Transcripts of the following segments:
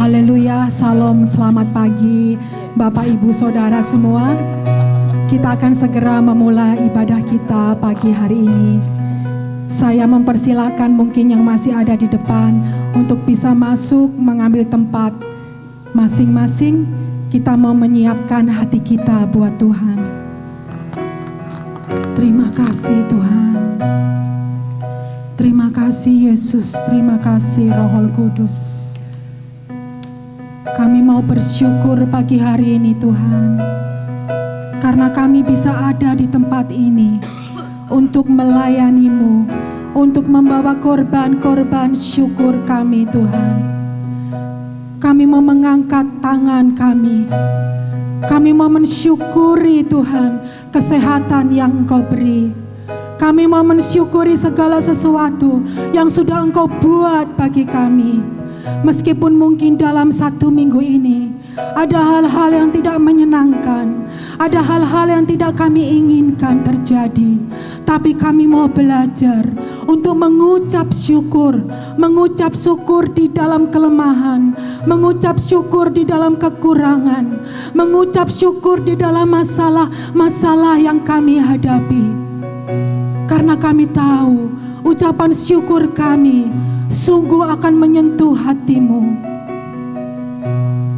Haleluya, salam, selamat pagi Bapak Ibu Saudara semua. Kita akan segera memulai ibadah kita pagi hari ini. Saya mempersilakan mungkin yang masih ada di depan untuk bisa masuk mengambil tempat masing-masing. Kita mau menyiapkan hati kita buat Tuhan. Terima kasih Tuhan. Terima kasih Yesus, terima kasih Roh Kudus. Kami mau bersyukur pagi hari ini Tuhan, karena kami bisa ada di tempat ini untuk melayani-Mu, untuk membawa korban-korban syukur kami Tuhan. Kami mau mengangkat tangan kami. Kami mau mensyukuri Tuhan kesehatan yang Engkau beri. Kami mau mensyukuri segala sesuatu yang sudah Engkau buat bagi kami. Meskipun mungkin dalam 1 minggu ini ada hal-hal yang tidak menyenangkan, ada hal-hal yang tidak kami inginkan terjadi, tapi kami mau belajar untuk mengucap syukur di dalam kelemahan, mengucap syukur di dalam kekurangan, mengucap syukur di dalam masalah-masalah yang kami hadapi. Karena kami tahu ucapan syukur kami sungguh akan menyentuh hatimu.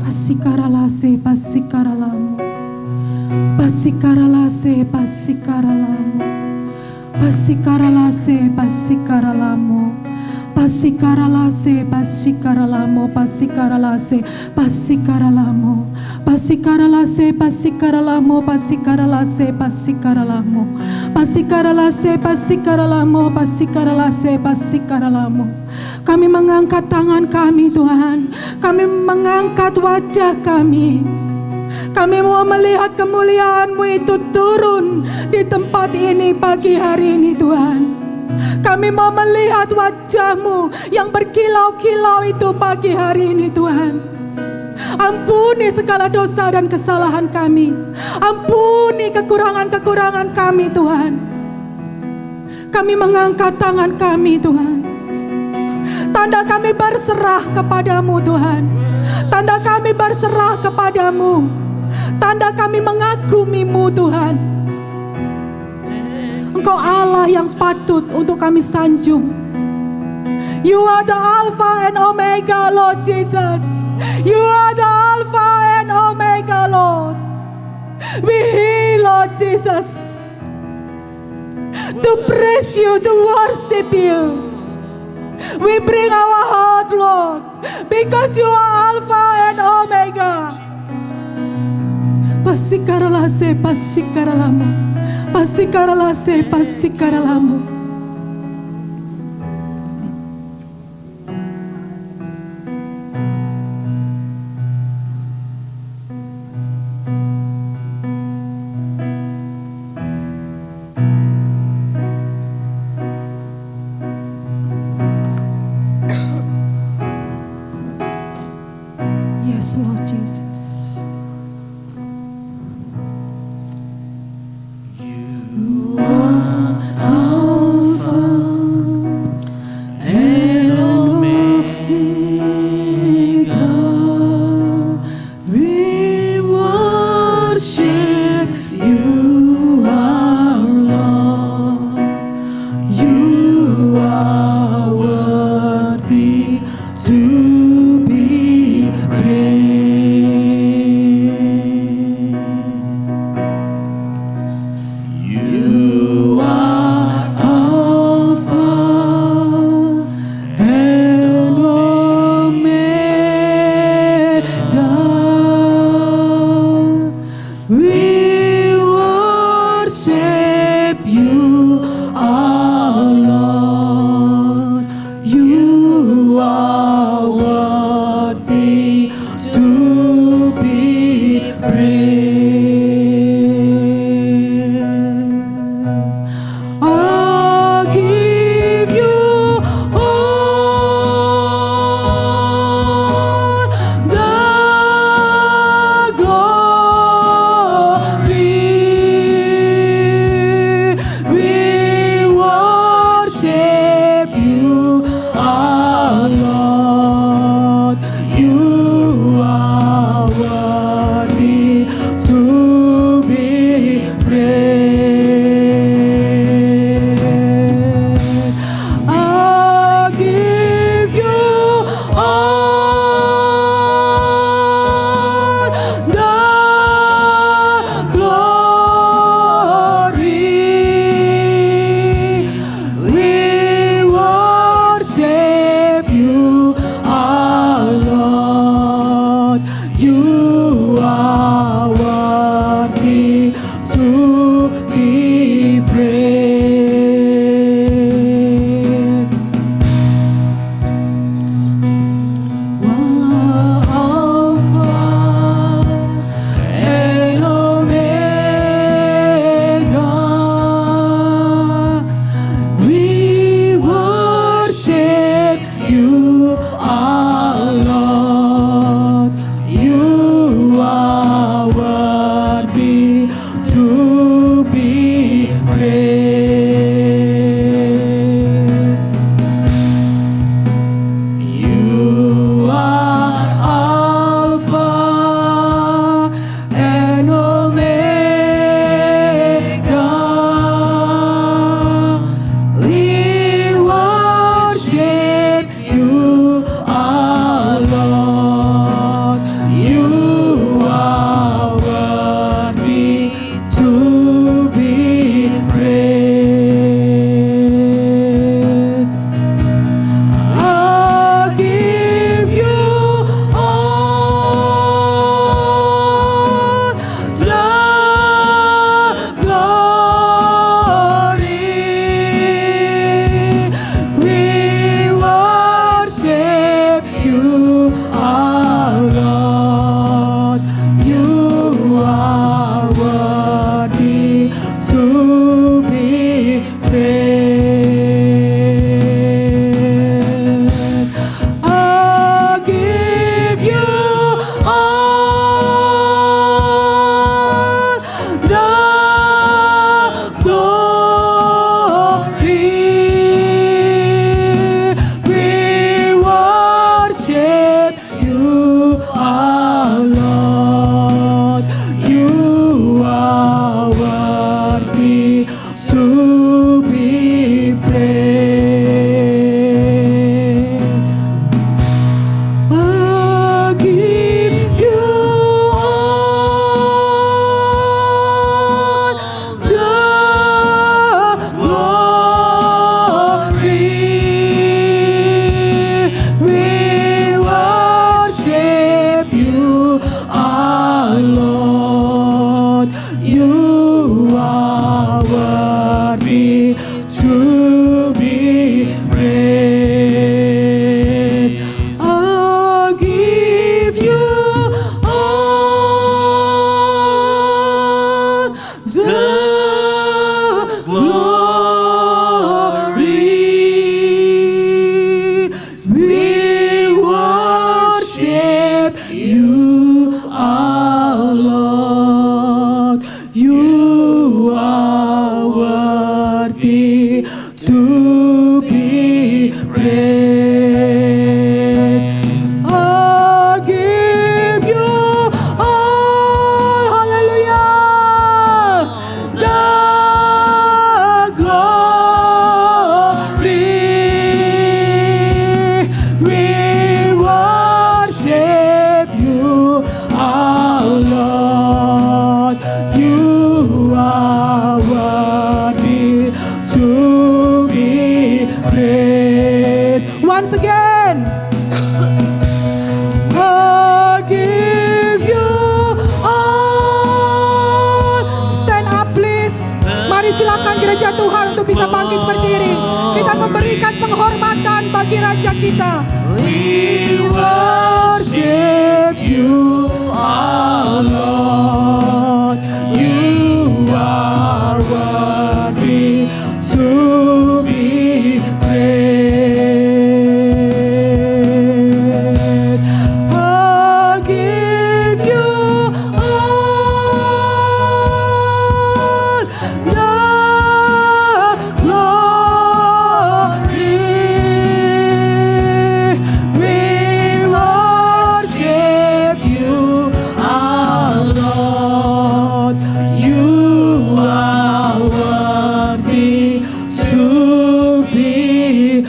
Pasikaralase, pasikaralamu. Pasikaralase, pasikaralamu. Pasikaralase, pasikaralamu. Pasikaralase, pasikaralamu. Pasikaralase, pasikaralamu. Pasikaralase, pasikaralamu. Pasikaralase, pasikaralamu. Pasikaralase, pasikaralamu. Pasikaralase, pasikaralamu. Kami mengangkat tangan kami Tuhan. Kami mengangkat wajah kami. Kami mau melihat kemuliaan-Mu itu turun di tempat ini pagi hari ini Tuhan. Kami mau melihat wajah-Mu yang berkilau-kilau itu pagi hari ini Tuhan. Ampuni segala dosa dan kesalahan kami. Ampuni kekurangan-kekurangan kami Tuhan. Kami mengangkat tangan kami Tuhan. Tanda kami berserah kepadamu Tuhan. Tanda kami berserah kepadamu. Tanda kami mengagumimu Tuhan. Engkau Allah yang patut untuk kami sanjung. You are the Alpha and Omega Lord Jesus. You are the Alpha and Omega Lord. We here Lord Jesus, to praise you, to worship you. We bring our heart, Lord, because you are Alpha and Omega. Pasikaralase, pasikaralamu. Pasikaralase, pasikaralamu. Yes, Lord Jesus. You are Alpha and Omega. We worship you, our Lord. You are worthy to be praised. our Lord. You are worthy to be praised. You are Alpha and Omega. We worship you, our Lord. You are worthy to be praised. I give you all the glory. We worship you, our Lord. You are worthy to be praised. I give you all the glory. We worship you, our Lord. You are worthy to be praised. I give you all the glory. We worship you, our Lord. You are worthy to be praised. I give you all the glory. We worship you, our Lord. You are worthy to be praised. I give you all, hallelujah, the glory. We worship you, our Lord. You are worthy to be praised. Once again, I give you all. Stand up please. Mari silakan gereja Tuhan untuk bisa bangkit berdiri. Kita memberikan penghormatan bagi Raja kita. We worship you, our Lord. You are worthy to be praised. I give you all the glory. We worship you, our Lord. You are worthy to be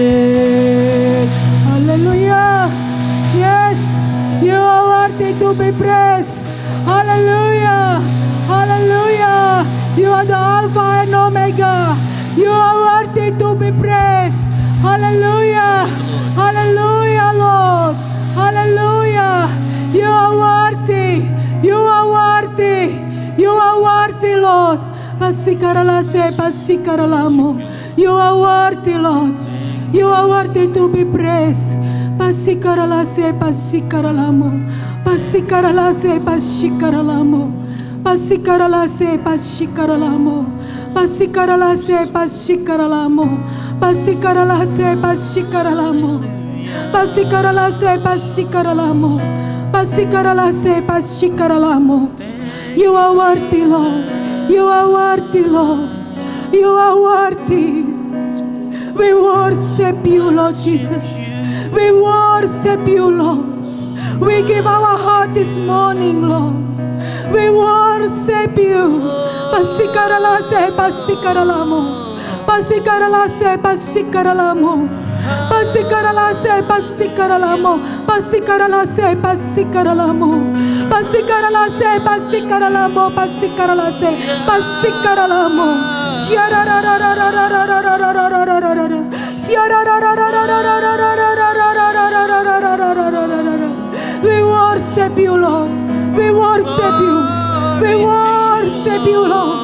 praised. Hallelujah. Yes, you are worthy to be praised. Hallelujah. Hallelujah. You are the Alpha and Omega. You are worthy to be praised. Hallelujah. Hallelujah, Lord. Hallelujah. You are worthy. You are worthy. You are worthy, Lord. Pasikaralase, pasikaralamo. You are worthy, Lord. You are worthy to be praised. Pasikaralase, pasikaralamo. Pasikaralase, pasikaralamo. Pasikaralase, pasikaralamo. Pasikaralase, pasikaralamo. Pasikaralase, pasikaralamo. Pasikaralase, pasikaralamo. Pasikaralase, pasikaralamo. You are worthy, Lord. You are worthy, Lord. You are worthy. We worship you, Lord Jesus. We worship you, Lord. We give our heart this morning, Lord. We worship you. Pasikaralase, pasikaralamo. Pasikaralase, pasikaralamo. Pasikaralase, pasikaralamo. Pasikaralase, pasikaralamo. Pasikaralase, pasikaralamo. Pasikaralase, pasikaralamo. We worship you, Lord. We worship you. We worship you, Lord.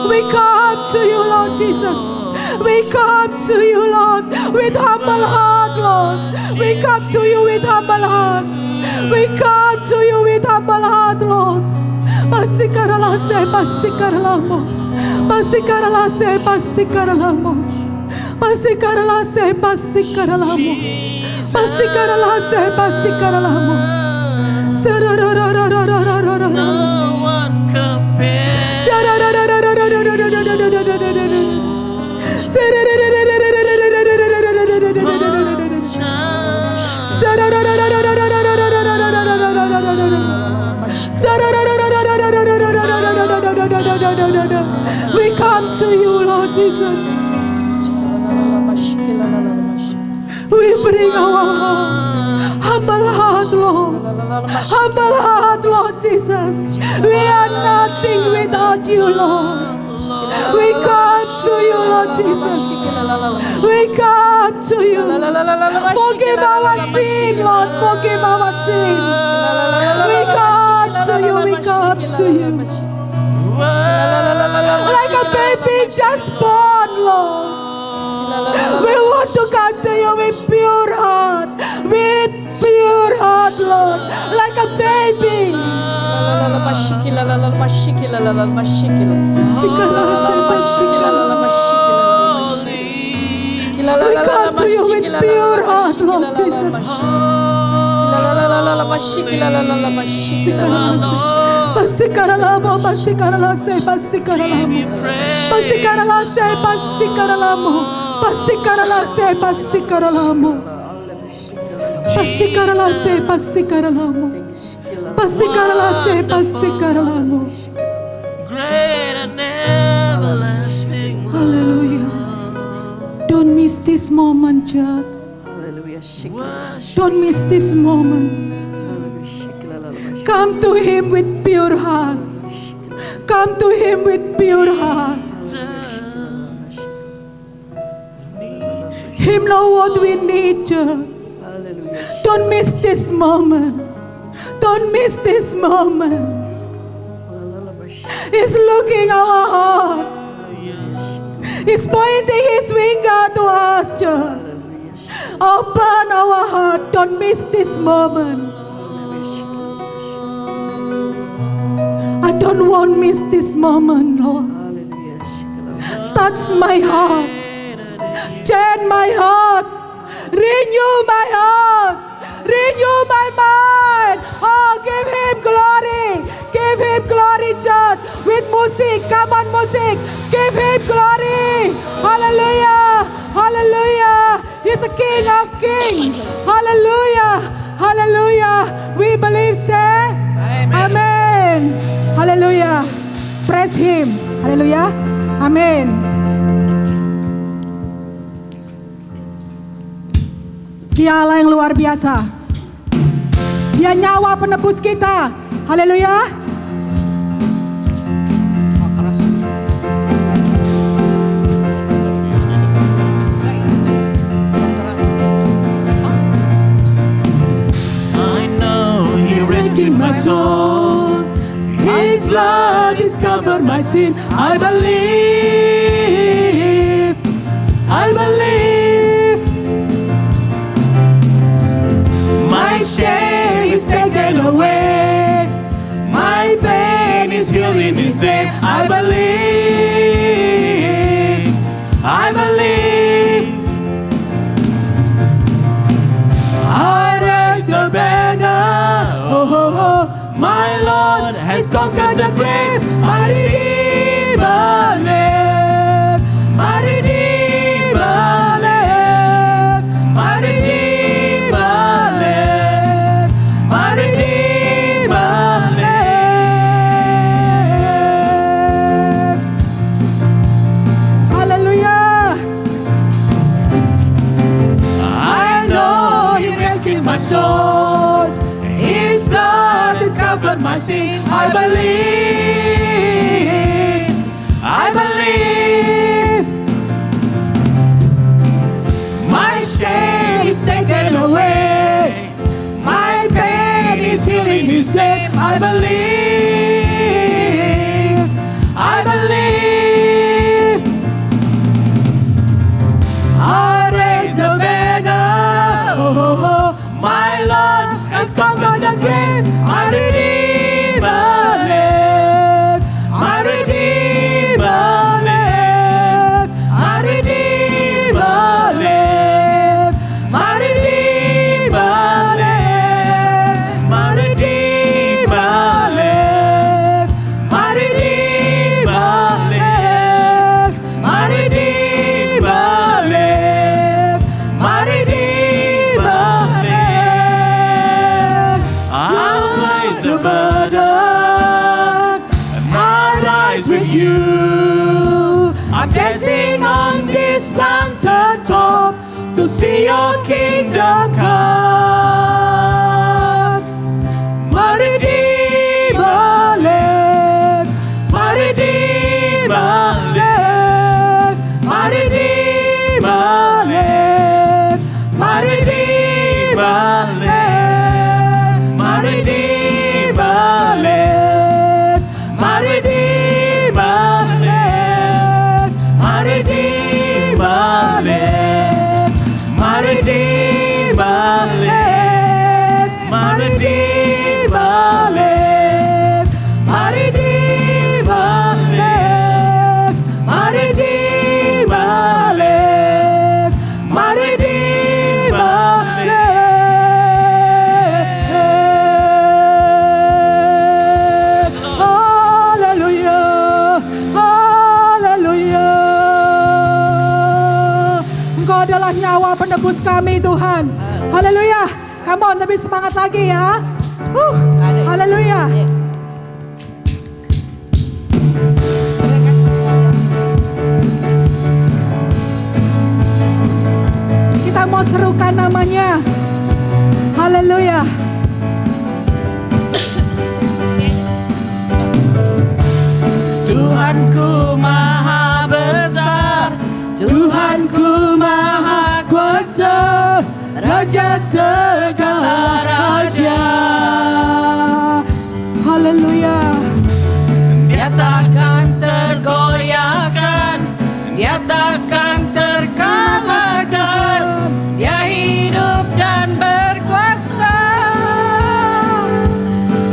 We come to you, Lord Jesus. We come to you, Lord, with humble heart, Lord. We come to you with humble heart. We come to you with humble heart, Lord. Pasikaralase, pasikaralamo. Pasikaralase, pasikaralamo. Pasikaralase, pasikaralamo. Pasikaralase, pasikaralamo. No one compares. We come to you, Lord Jesus. We bring our humble heart, Lord. Humble heart, Lord Jesus. We are nothing without you, Lord. We come to you, Lord Jesus. We come to you. Forgive our sin, Lord. Forgive our sin. We come to you. We come to you. Like a baby just born, Lord. We want to come to you with pure heart. With pure heart, Lord. Like a baby. We come to you with pure heart, Lord Jesus. Pasikaralamo, pasikaralase, pasikaralamo. Pasikaralase, pasikaralamo. Pasikaralase, pasikaralamo. Pasikaralase, pasikaralamo. Pasikaralase, pasikaralamo. Great and everlasting. Hallelujah. Don't miss this moment, church. Don't miss this moment. Come to Him with pure heart. Come to Him with pure heart. Him know what we need, church. Don't miss this moment. Don't miss this moment. He's looking our heart. He's pointing His finger to us, church. Open our heart. Don't miss this moment. I don't want to miss this moment, Lord. Touch my heart. Change my heart. Renew my heart. Renew my mind. Oh, give Him glory. Give Him glory, church. With music. Come on, music. Give Him glory. Hallelujah. Hallelujah. He's the King of Kings. Hallelujah. Hallelujah. We believe, say Amen. Hallelujah. Praise Him. Hallelujah. Amen. Dia Allah yang luar biasa. Dia nyawa penebus kita. Haleluya. I know He rescued my soul. His blood has covered my sin. I believe. I believe. My shame is taken away. My pain is healed in His name. I believe. I believe. conquered the grave. My Redeemer lives. My Redeemer lives. My Redeemer lives. My Redeemer lives. Haleluya. I know He rescued my soul. His blood has covered my sin. I believe. I believe. My shame is taken away. My pain is healed in His name. I believe. I believe. I raise the banner. Oh, my Lord has conquered the grave. My Redeemer lives. My Redeemer lives. My Redeemer lives. My Redeemer lives. My Redeemer lives. My Redeemer lives. My Redeemer lives. My Redeemer lives. I'll lay the burden and I rise with you. I'm dancing on this mountain top to see your kingdom come. My Redeemer lives. My Redeemer lives. My Redeemer lives. My Redeemer lives. My Redeemer lives. My Redeemer lives. My Redeemer lives. My Redeemer lives. My Redeemer lives. My Redeemer lives. My Redeemer lives. My Redeemer lives. Haleluya. Haleluya. Engkau adalah nyawa penebus kami Tuhan. Haleluya. Come on, lebih semangat lagi ya. Haleluya. Kita mau serukan namanya. Haleluya. Tuhanku maha besar, Tuhanku maha kuasa, Raja segala raja. Haleluya. Dia takkan tergoyahkan, Dia takkan terkalahkan, Dia hidup dan berkuasa.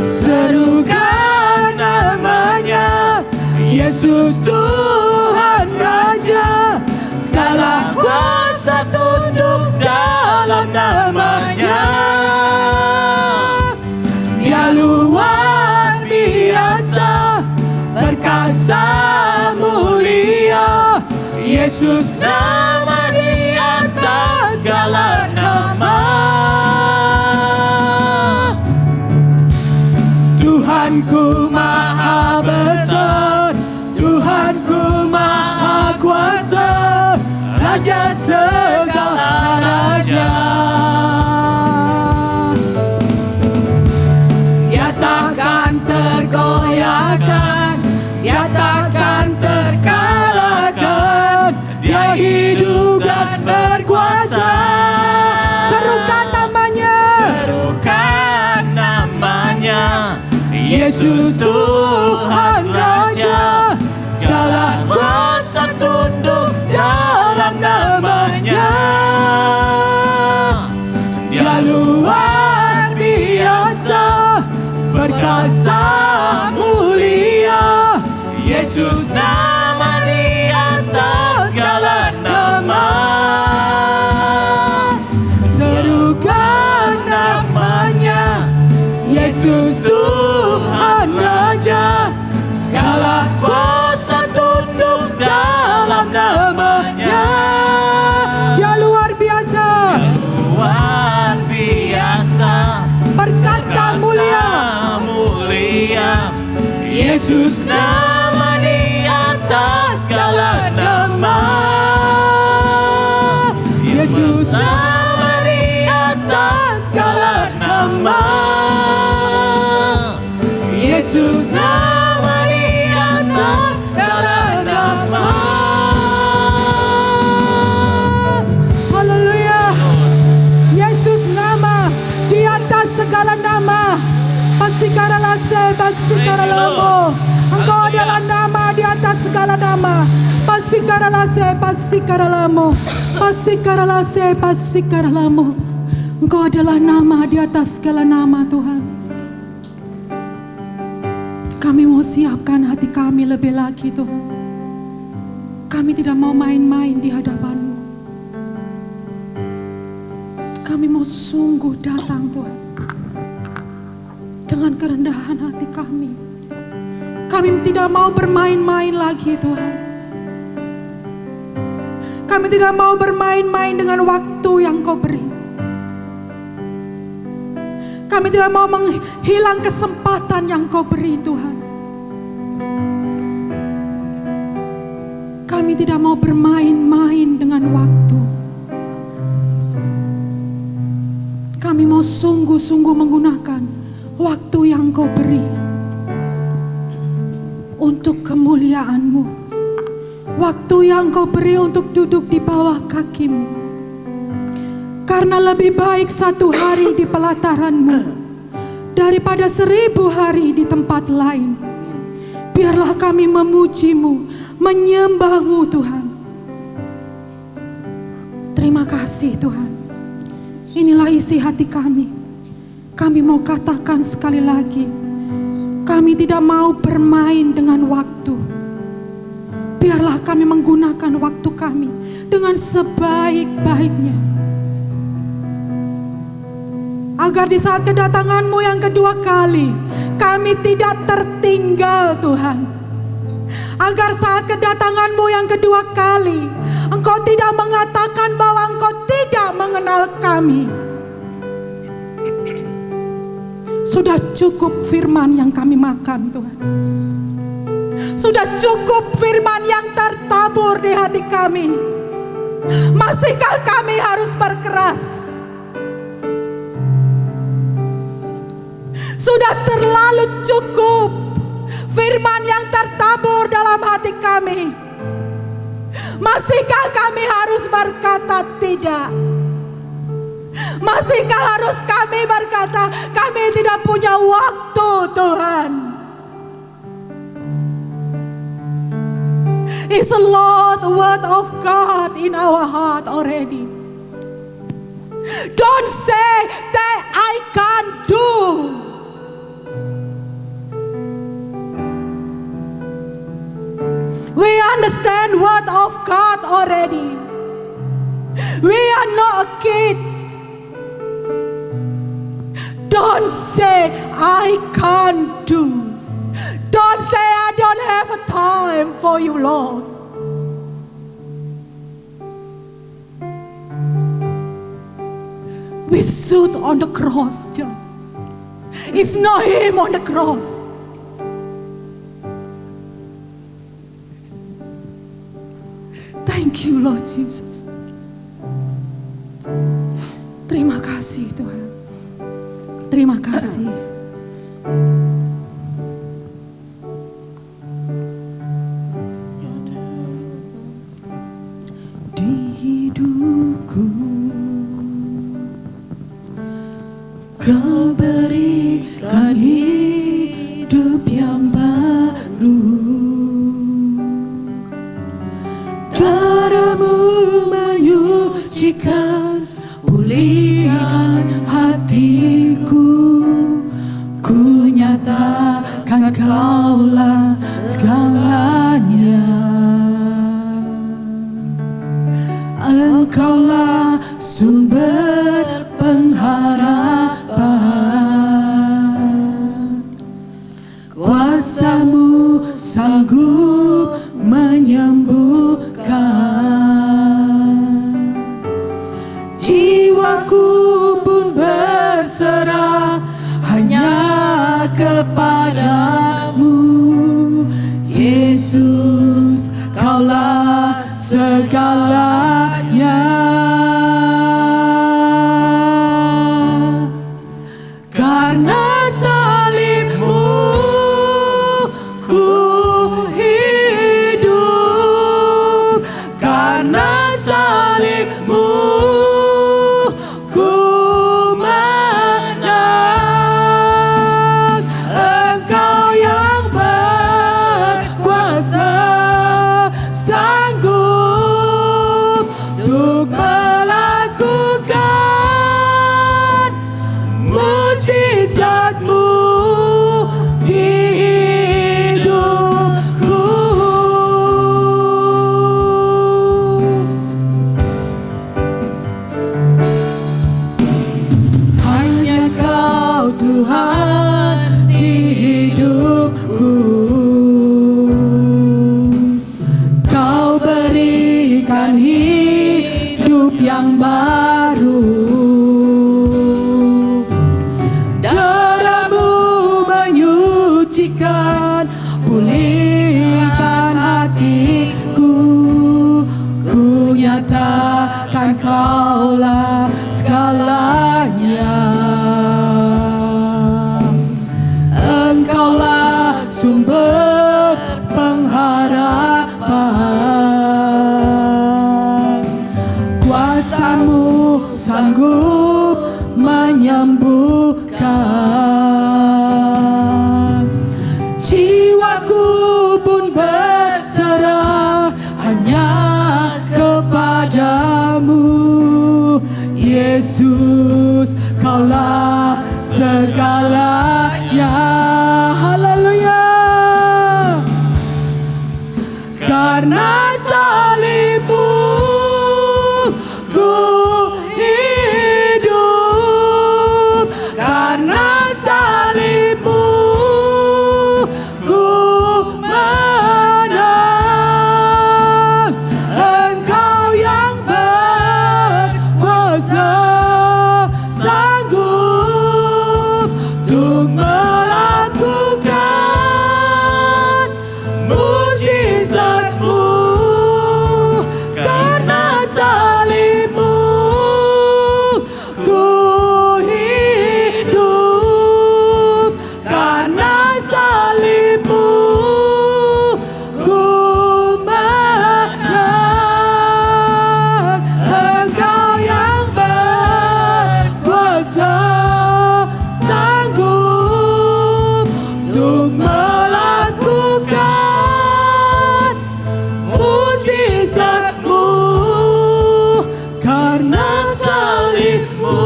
Serukan namanya, Yesus Tuhan Raja. Segala kuasa tunduk dalam namanya. Dia luar biasa, perkasa mulia. Yesus nama di atas segala nama. Tuhanku maha besar, Tuhanku maha kuasa, Raja segala raja. Dia takkan tergoyahkan, Dia takkan terkalahkan, Dia hidup dan berkuasa. Serukan namanya. Serukan namanya, Yesus Tuhan Raja. Segala kuasa tunduk dalam namanya. Dia luar biasa, perkasa mulia. Yesus nama di atas segala nama. Serukan namanya, Yesus Tuhan Raja. Yesus nama di atas segala nama. Yesus nama di atas segala nama. Yesus nama di atas segala nama. Haleluya. Yesus nama di atas segala nama. Pasikaralase, pasikaralamo. Engkau adalah nama di atas segala nama. Pasikaralase, pasikaralamo. Pasikaralase, pasikaralamo. Engkau adalah nama di atas segala nama, Tuhan. Kami mau siapkan hati kami lebih lagi, Tuhan. Kami tidak mau main-main di hadapan-Mu. Kami mau sungguh datang, Tuhan, dengan kerendahan hati kami. Kami tidak mau bermain-main lagi, Tuhan. Kami tidak mau bermain-main dengan waktu yang Kau beri. Kami tidak mau menghilang kesempatan yang Kau beri, Tuhan. Kami tidak mau bermain-main dengan waktu. Kami mau sungguh-sungguh menggunakan waktu yang Kau beri untuk kemuliaan-Mu. Waktu yang Kau beri untuk duduk di bawah kaki-Mu. Karena lebih baik 1 hari di pelataran-Mu daripada 1000 hari di tempat lain. Biarlah kami memuji-Mu, menyembah-Mu, Tuhan. Terima kasih, Tuhan. Inilah isi hati kami. Kami mau katakan sekali lagi, kami tidak mau bermain dengan waktu. Biarlah kami menggunakan waktu kami dengan sebaik-baiknya. Agar di saat kedatangan-Mu yang kedua kali, kami tidak tertinggal, Tuhan. Agar saat kedatangan-Mu yang kedua kali, Engkau tidak mengatakan bahwa Engkau tidak mengenal kami. Sudah cukup firman yang kami makan, Tuhan. Sudah cukup firman yang tertabur di hati kami. Masihkah kami harus berkeras? Sudah terlalu cukup firman yang tertabur dalam hati kami. Masihkah kami harus berkata tidak? Masihkah harus kami berkata kami tidak punya waktu, Tuhan? Is the Lord the word of God in our heart already? Don't say that I can't do. We understand word of God already. We are not kids. Don't say I can't do. Don't say I don't have a time for you, Lord. We stood on the cross, John. It's not Him on the cross. Thank you, Lord Jesus. Terima kasih, Tuhan. Terima kasih. Di hidupku Kau berikan hidup yang baru. Darah-Mu menyucikan, pulihkan hatiku. Ku nyatakan Kaulah segalanya. Engkaulah sumber pengharapan. Kuasa-Mu sanggup menyembuhkan. Jiwaku pun berserah hanya kepadamu. Yesus, Kaulah segalanya. Karena salibmu ku hidup, karena salibmu ku menang. Engkau yang berkuasa, sanggup untuk melakukan mujizatmu di hidupku. Hanya Kau Tuhan di hidupku. Kau berikan hidup yang baru. Darah-Mu menyucikan, pulihkan hatiku. Ku nyatakan Kaulah segalanya. Engkaulah sumber pengharapan. Kuasa-Mu sanggup menyembuhkan. Jiwaku pun berserah hanya kepadamu. Yesus, Kaulah segalanya. Haleluya. Karena salibmu ku hidup, karena salibmu ku menang. Engkau yang berkuasa, sanggup untuk melakukan mujizatmu. Karena salibmu ku hidup, karena salibmu ku menang. Engkau yang berkuasa, sanggup untuk melakukan mujizatmu. Karena salibmu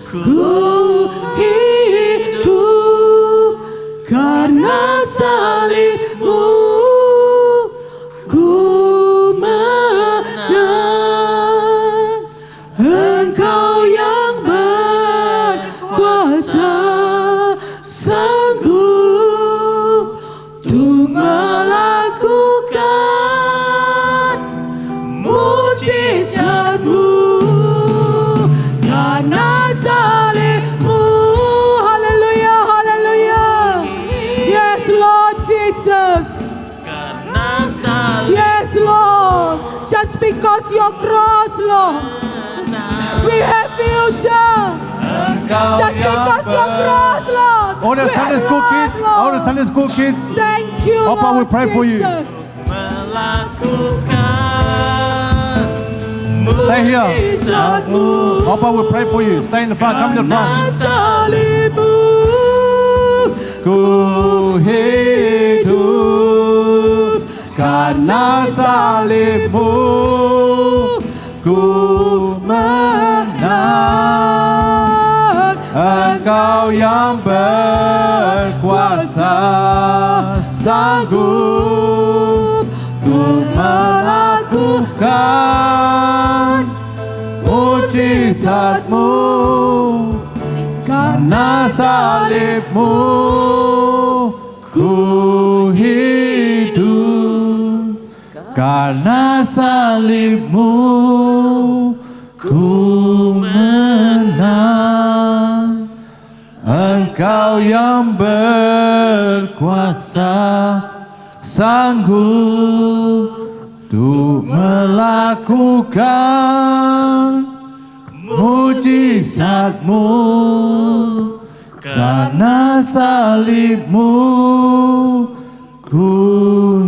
ku hidup, karena salibmu ku menang. Engkau yang berkuasa, sanggup untuk melakukan mujizatmu. Karena salibmu, haleluya, haleluya. Yes Lord Jesus, yes Lord. Just because your cross, Lord, we have future. Just because your cross, Lord, All the we have Sunday school love, kids, Lord. all the Sunday school kids, Thank you, Papa, we Lord pray for you. Jesus. Stay here. Mujizatmu. Papa will pray for you. Stay in the front. Come to the Karena front. salibmu Ku hidup karena salibmu, ku menang. Engkau yang berkuasa, sanggup untuk melakukan mujizatmu. Karena salibmu ku hidup, karena salibmu ku menang. Engkau yang berkuasa, sanggup untuk melakukan mujizat-Mu. Karena salib-Mu ku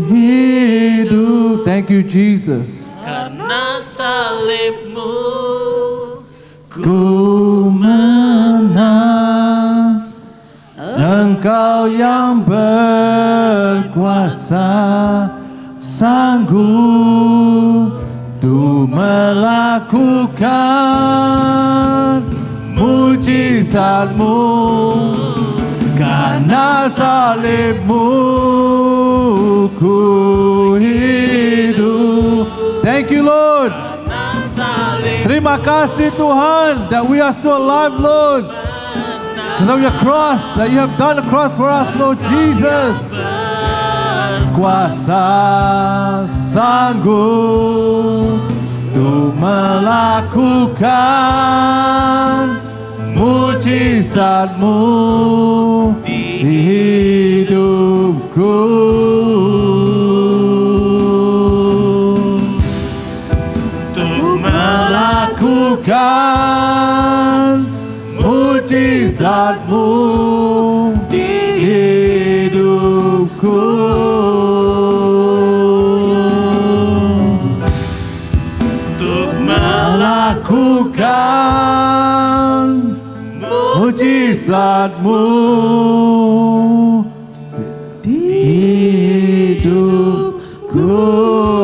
hidup. Thank you, Jesus. Karena salib-Mu Ku menang. Engkau yang berkuasa, sanggup untuk melakukan mujizat-Mu. Karena salib-Mu ku hidup. Thank you, Lord. Terima kasih Tuhan that we are still alive, Lord. Because of your cross, that you have done the cross for us, Lord Jesus. Kuasa sanggup untuk melakukan mujizat-Mu di hidupku. Untuk melakukan mujizat-Mu di hidupku. Untuk melakukan mujizat-Mu di hidupku.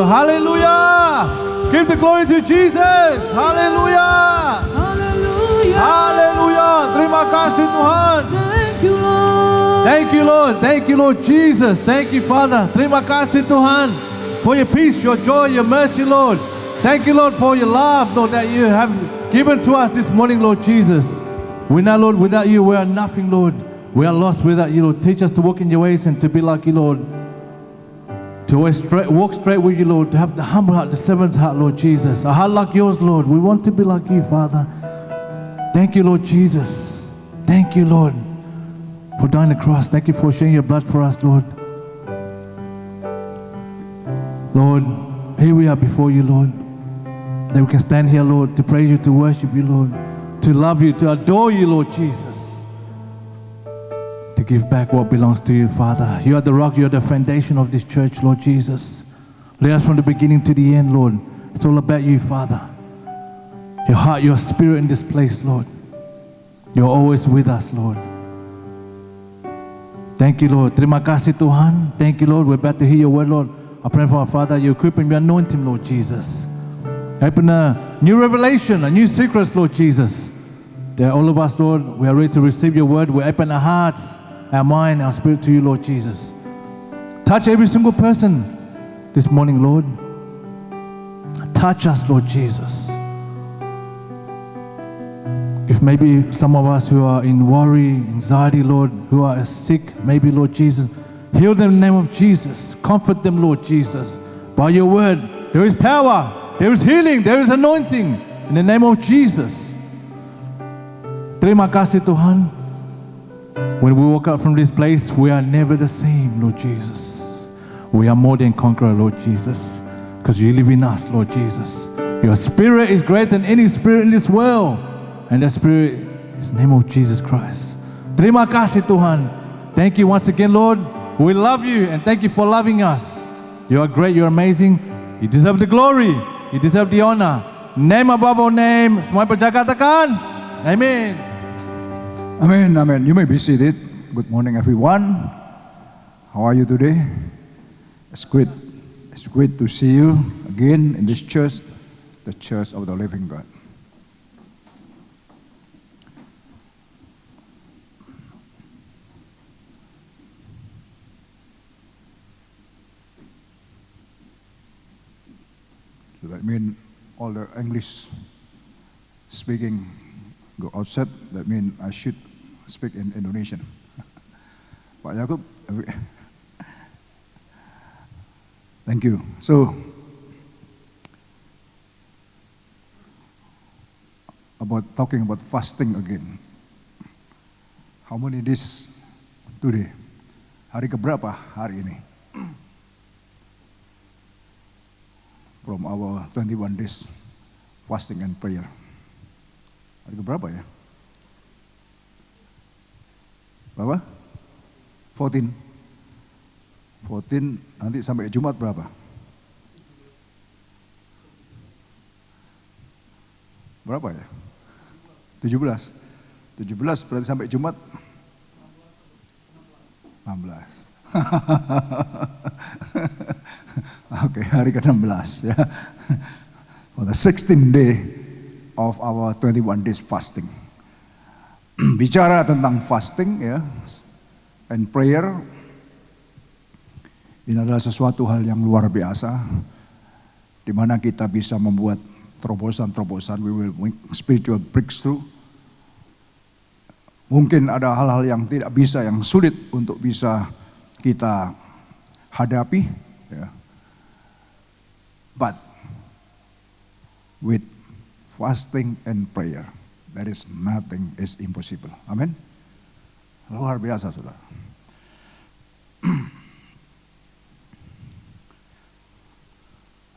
Hallelujah! Give the glory to Jesus. Hallelujah! Haleluya. Hallelujah! Terima kasih Tuhan. Thank you, Lord. Thank you, Lord. Thank you, Lord Jesus. Thank you, Father. Terima kasih Tuhan for your peace, your joy, your mercy, Lord. Thank you, Lord, for your love, Lord, that you have given to us this morning, Lord Jesus. We know, Lord, without you, we are nothing, Lord. We are lost without you, Lord. Teach us to walk in your ways and to be like you, Lord. To always walk straight with you, Lord. To have the humble heart, the servant's heart, Lord Jesus. A heart like yours, Lord. We want to be like you, Father. Thank you, Lord Jesus. Thank you, Lord, for dying on the cross. Thank you for shedding your blood for us, Lord. Lord, here we are before you, Lord. That we can stand here, Lord, to praise you, to worship you, Lord, to love you, to adore you, Lord Jesus, to give back what belongs to you, Father. You are the rock, you are the foundation of this church, Lord Jesus. Lead us from the beginning to the end, Lord. It's all about you, Father. Your heart, your spirit in this place, Lord. You're always with us, Lord. Thank you, Lord. Terima kasih, Tuhan. Thank you, Lord. We're about to hear your word, Lord. I pray for our Father, you equip him, you anoint him, Lord Jesus. Open a new revelation, a new secrets, Lord Jesus. That all of us, Lord, we are ready to receive your word. We open our hearts, our mind, our spirit to you, Lord Jesus. Touch every single person this morning, Lord. Touch us, Lord Jesus. If maybe some of us who are in worry, anxiety, Lord, who are sick, maybe, Lord Jesus, heal them in the name of Jesus. Comfort them, Lord Jesus. By your word, there is power, there is healing, there is anointing. In the name of Jesus. Terima kasih, Tuhan. When we walk out from this place, we are never the same, Lord Jesus. We are more than conqueror, Lord Jesus. Because you live in us, Lord Jesus. Your spirit is greater than any spirit in this world. And that spirit is the name of Jesus Christ. Terima kasih, Tuhan. Thank you once again, Lord. We love you and thank you for loving us. You are great, you are amazing. You deserve the glory. You deserve the honor. Name above all name. Semua percaya katakan. Amen. Amen, amen. You may be seated. Good morning, everyone. How are you today? It's great. It's great to see you again in this church, the Church of the Living God. So that means all the English speaking go outside. That means I should speak in Indonesian. Pak Yakub, thank you. So, talking about fasting again. How many days today? Hari keberapa hari ini? From our 21 days fasting and prayer. Hari keberapa ya? Berapa? 14. Nanti sampai Jumat berapa? Berapa ya? 17 berarti sampai Jumat 16. Oke, hari ke-16 ya. For the 16th day of our 21 days fasting. Bicara tentang fasting ya, and prayer, ini adalah sesuatu hal yang luar biasa, di mana kita bisa membuat terobosan-terobosan. We will make spiritual breakthrough. Mungkin ada hal-hal yang tidak bisa, yang sulit untuk bisa kita hadapi, ya. But with fasting and prayer, there is nothing is impossible. Amin. Luar biasa, saudara.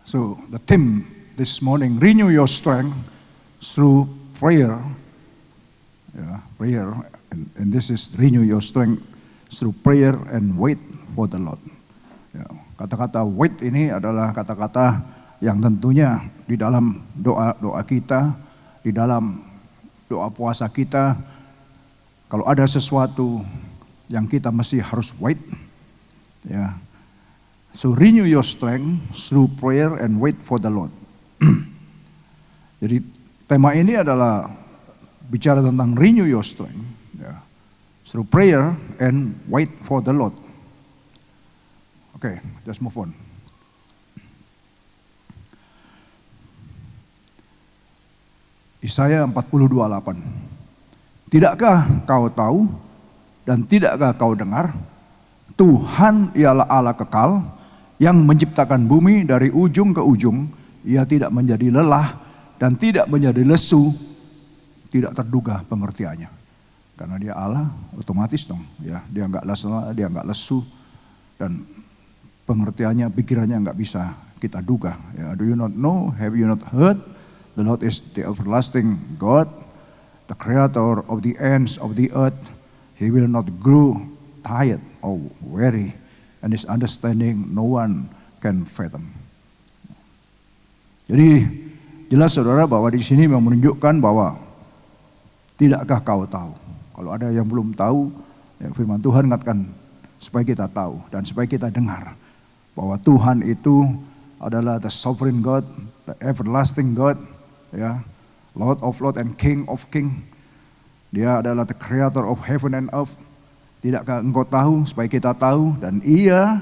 So the theme this morning, renew your strength through prayer. Yeah, prayer, and this is renew your strength through prayer and wait for the Lord. Ya, kata-kata wait ini adalah kata-kata yang tentunya di dalam doa kita, di dalam doa puasa kita, kalau ada sesuatu yang kita mesti harus wait, ya. So renew your strength through prayer and wait for the Lord. Jadi tema ini adalah bicara tentang renew your strength, ya, through prayer and wait for the Lord. Okay, just move on. Yesaya 42:8. Tidakkah kau tahu dan tidakkah kau dengar? Tuhan ialah Allah kekal yang menciptakan bumi dari ujung ke ujung. Ia tidak menjadi lelah dan tidak menjadi lesu, tidak terduga pengertiannya. Karena dia Allah, otomatis dong, ya, dia enggak lelah, dia enggak lesu, dan pengertiannya, pikirannya enggak bisa kita duga. Ya, do you not know? Have you not heard? The Lord is the everlasting God, the creator of the ends of the earth. He will not grow tired or weary, and his understanding no one can fathom. Jadi jelas saudara bahwa di sini menunjukkan bahwa tidakkah kau tahu? Kalau ada yang belum tahu, ya, firman Tuhan ingatkan supaya kita tahu dan supaya kita dengar bahwa Tuhan itu adalah the sovereign God, the everlasting God, ya, Lord of Lord and King of King. Dia adalah the creator of heaven and earth. Tidakkah engkau tahu? Supaya kita tahu, dan ia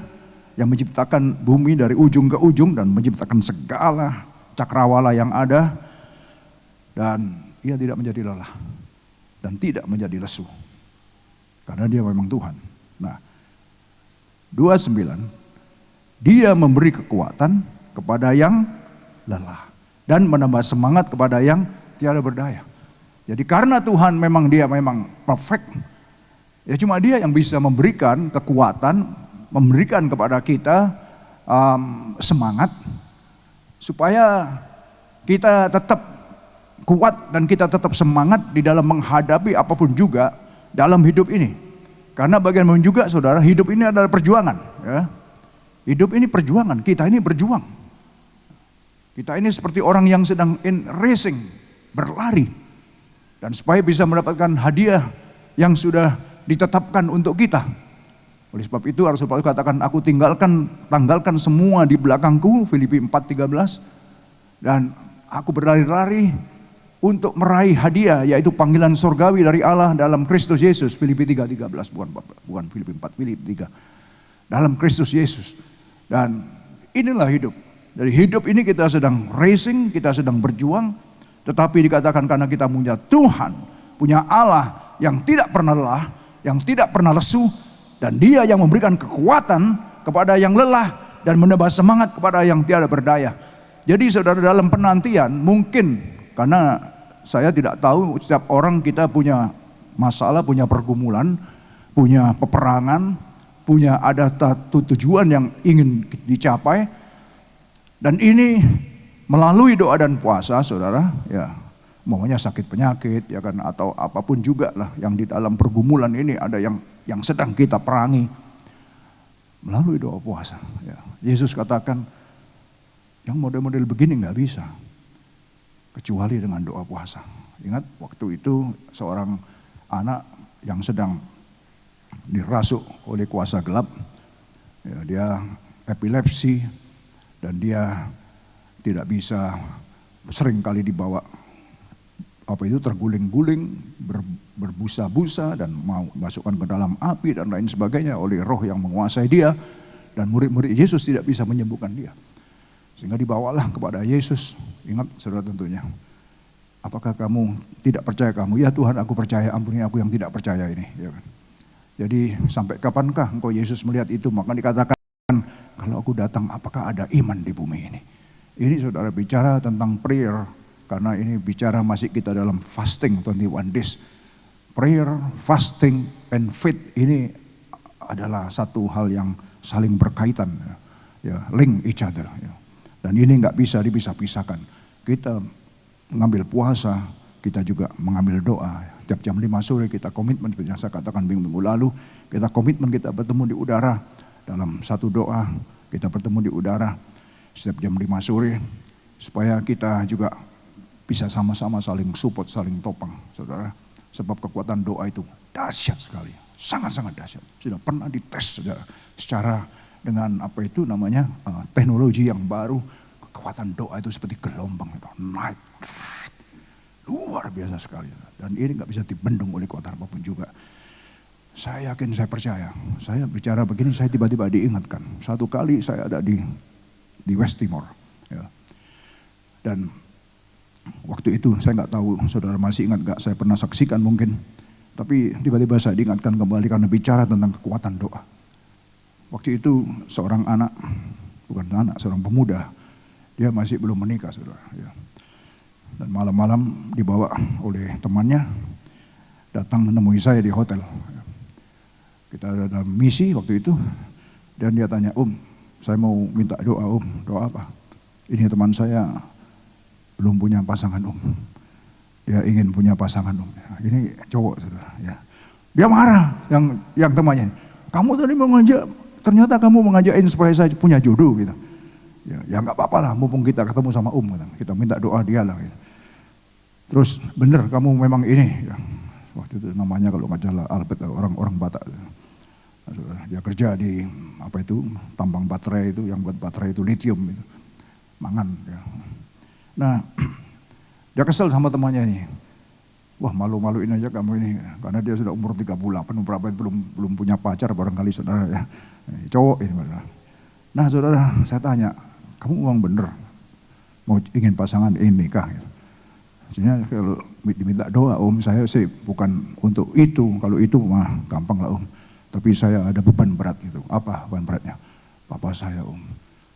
yang menciptakan bumi dari ujung ke ujung dan menciptakan segala cakrawala yang ada, dan ia tidak menjadi lelah dan tidak menjadi lesu karena dia memang Tuhan. Nah, 29, dia memberi kekuatan kepada yang lelah dan menambah semangat kepada yang tiada berdaya. Jadi karena Tuhan memang dia memang perfect, ya cuma dia yang bisa memberikan kekuatan, memberikan kepada kita semangat supaya kita tetap kuat dan kita tetap semangat di dalam menghadapi apapun juga dalam hidup ini. Karena bagaimanapun juga saudara, hidup ini adalah perjuangan, ya. Hidup ini perjuangan, kita ini berjuang. Kita ini seperti orang yang sedang in racing, berlari. Dan supaya bisa mendapatkan hadiah yang sudah ditetapkan untuk kita. Oleh sebab itu Rasul Paulus katakan, aku tanggalkan semua di belakangku, Filipi 4:13. Dan aku berlari-lari untuk meraih hadiah, yaitu panggilan surgawi dari Allah dalam Kristus Yesus. Filipi 3:13, bukan Filipi 4, Filipi 3. Dalam Kristus Yesus. Dan inilah hidup. Dari hidup ini kita sedang racing, kita sedang berjuang. Tetapi dikatakan karena kita punya Tuhan, punya Allah yang tidak pernah lelah, yang tidak pernah lesu, dan dia yang memberikan kekuatan kepada yang lelah dan menambah semangat kepada yang tiada berdaya. Jadi saudara, dalam penantian mungkin, karena saya tidak tahu, setiap orang kita punya masalah, punya pergumulan, punya peperangan, punya ada satu tujuan yang ingin dicapai. Dan ini melalui doa dan puasa, saudara, ya, maunya sakit penyakit, ya kan, atau apapun juga lah yang di dalam pergumulan ini ada yang sedang kita perangi melalui doa puasa. Ya. Yesus katakan, yang model-model begini nggak bisa kecuali dengan doa puasa. Ingat waktu itu seorang anak yang sedang dirasuk oleh kuasa gelap, ya, dia epilepsi dan dia tidak bisa, sering kali dibawa terguling-guling, berbusa-busa dan mau masukkan ke dalam api dan lain sebagainya oleh roh yang menguasai dia, dan murid-murid Yesus tidak bisa menyembuhkan dia. Sehingga dibawalah kepada Yesus. Ingat saudara tentunya, apakah kamu tidak percaya kamu? Ya Tuhan, aku percaya, ampuni aku yang tidak percaya ini. Ya kan? Jadi sampai kapankah engkau Yesus melihat itu? Maka dikatakan, kalau aku datang apakah ada iman di bumi ini? Ini saudara bicara tentang prayer, karena ini bicara masih kita dalam fasting 21 days. Prayer, fasting, and faith ini adalah satu hal yang saling berkaitan, ya, link each other. Ya. Dan ini nggak bisa dipisah-pisahkan. Kita mengambil puasa, kita juga mengambil doa. Tiap jam 5 sore kita komitmen, seperti yang saya katakan minggu lalu, kita komitmen kita bertemu di udara dalam satu doa, kita bertemu di udara setiap jam 5 sore, supaya kita juga bisa sama-sama saling support, saling topang, saudara. Sebab kekuatan doa itu dahsyat sekali, sangat-sangat dahsyat. Sudah pernah dites, saudara, secara dengan teknologi yang baru. Kekuatan doa itu seperti gelombang, naik, luar biasa sekali. Dan ini nggak bisa dibendung oleh kekuatan apapun juga. Saya yakin, saya percaya. Saya bicara begini, saya tiba-tiba diingatkan. Satu kali saya ada di West Timor, ya. Dan waktu itu saya nggak tahu saudara masih ingat nggak, saya pernah saksikan mungkin. Tapi tiba-tiba saya diingatkan kembali karena bicara tentang kekuatan doa. Waktu itu seorang anak, seorang pemuda, dia masih belum menikah, saudara. Ya. Dan malam-malam dibawa oleh temannya, datang menemui saya di hotel. Kita ada dalam misi waktu itu, dan dia tanya, saya mau minta doa, doa apa? Ini teman saya belum punya pasangan, dia ingin punya pasangan, Ini cowok, saudara. Ya. Dia marah, yang temannya, kamu tadi mau ngajak, ternyata kamu mengajakin supaya saya punya jodoh, gitu. Ya nggak apa-apa lah, mumpung kita ketemu sama kita minta doa dia lah. Gitu. Terus bener kamu memang ini, ya. Waktu itu namanya kalau nggak salah Albert, orang Batak. Dia kerja di tambang baterai itu, yang buat baterai itu lithium itu, mangan. Ya. Nah, dia kesel sama temannya ini. Wah, malu-maluin aja kamu ini, karena dia sudah umur 38, berapa belum punya pacar barangkali, saudara, ya. Cowok ini. Nah, saudara, saya tanya, kamu memang bener mau ingin pasangan ini nikah? Gitu. Sebenarnya kalau diminta doa, saya sih bukan untuk itu. Kalau itu mah gampang lah, Tapi saya ada beban berat gitu. Apa beban beratnya? Papa saya,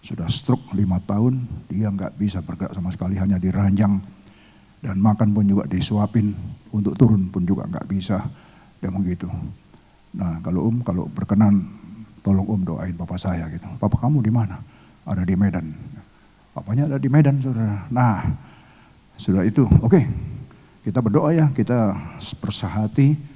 sudah stroke 5 tahun, dia nggak bisa bergerak sama sekali, hanya diranjang. Dan makan pun juga disuapin, untuk turun pun juga nggak bisa. Dan begitu. Nah, kalau berkenan, tolong doain papa saya gitu. Papa kamu di mana? Ada di Medan. Papanya ada di Medan, saudara. Nah, sudah itu, oke. Kita berdoa ya, kita bersahati.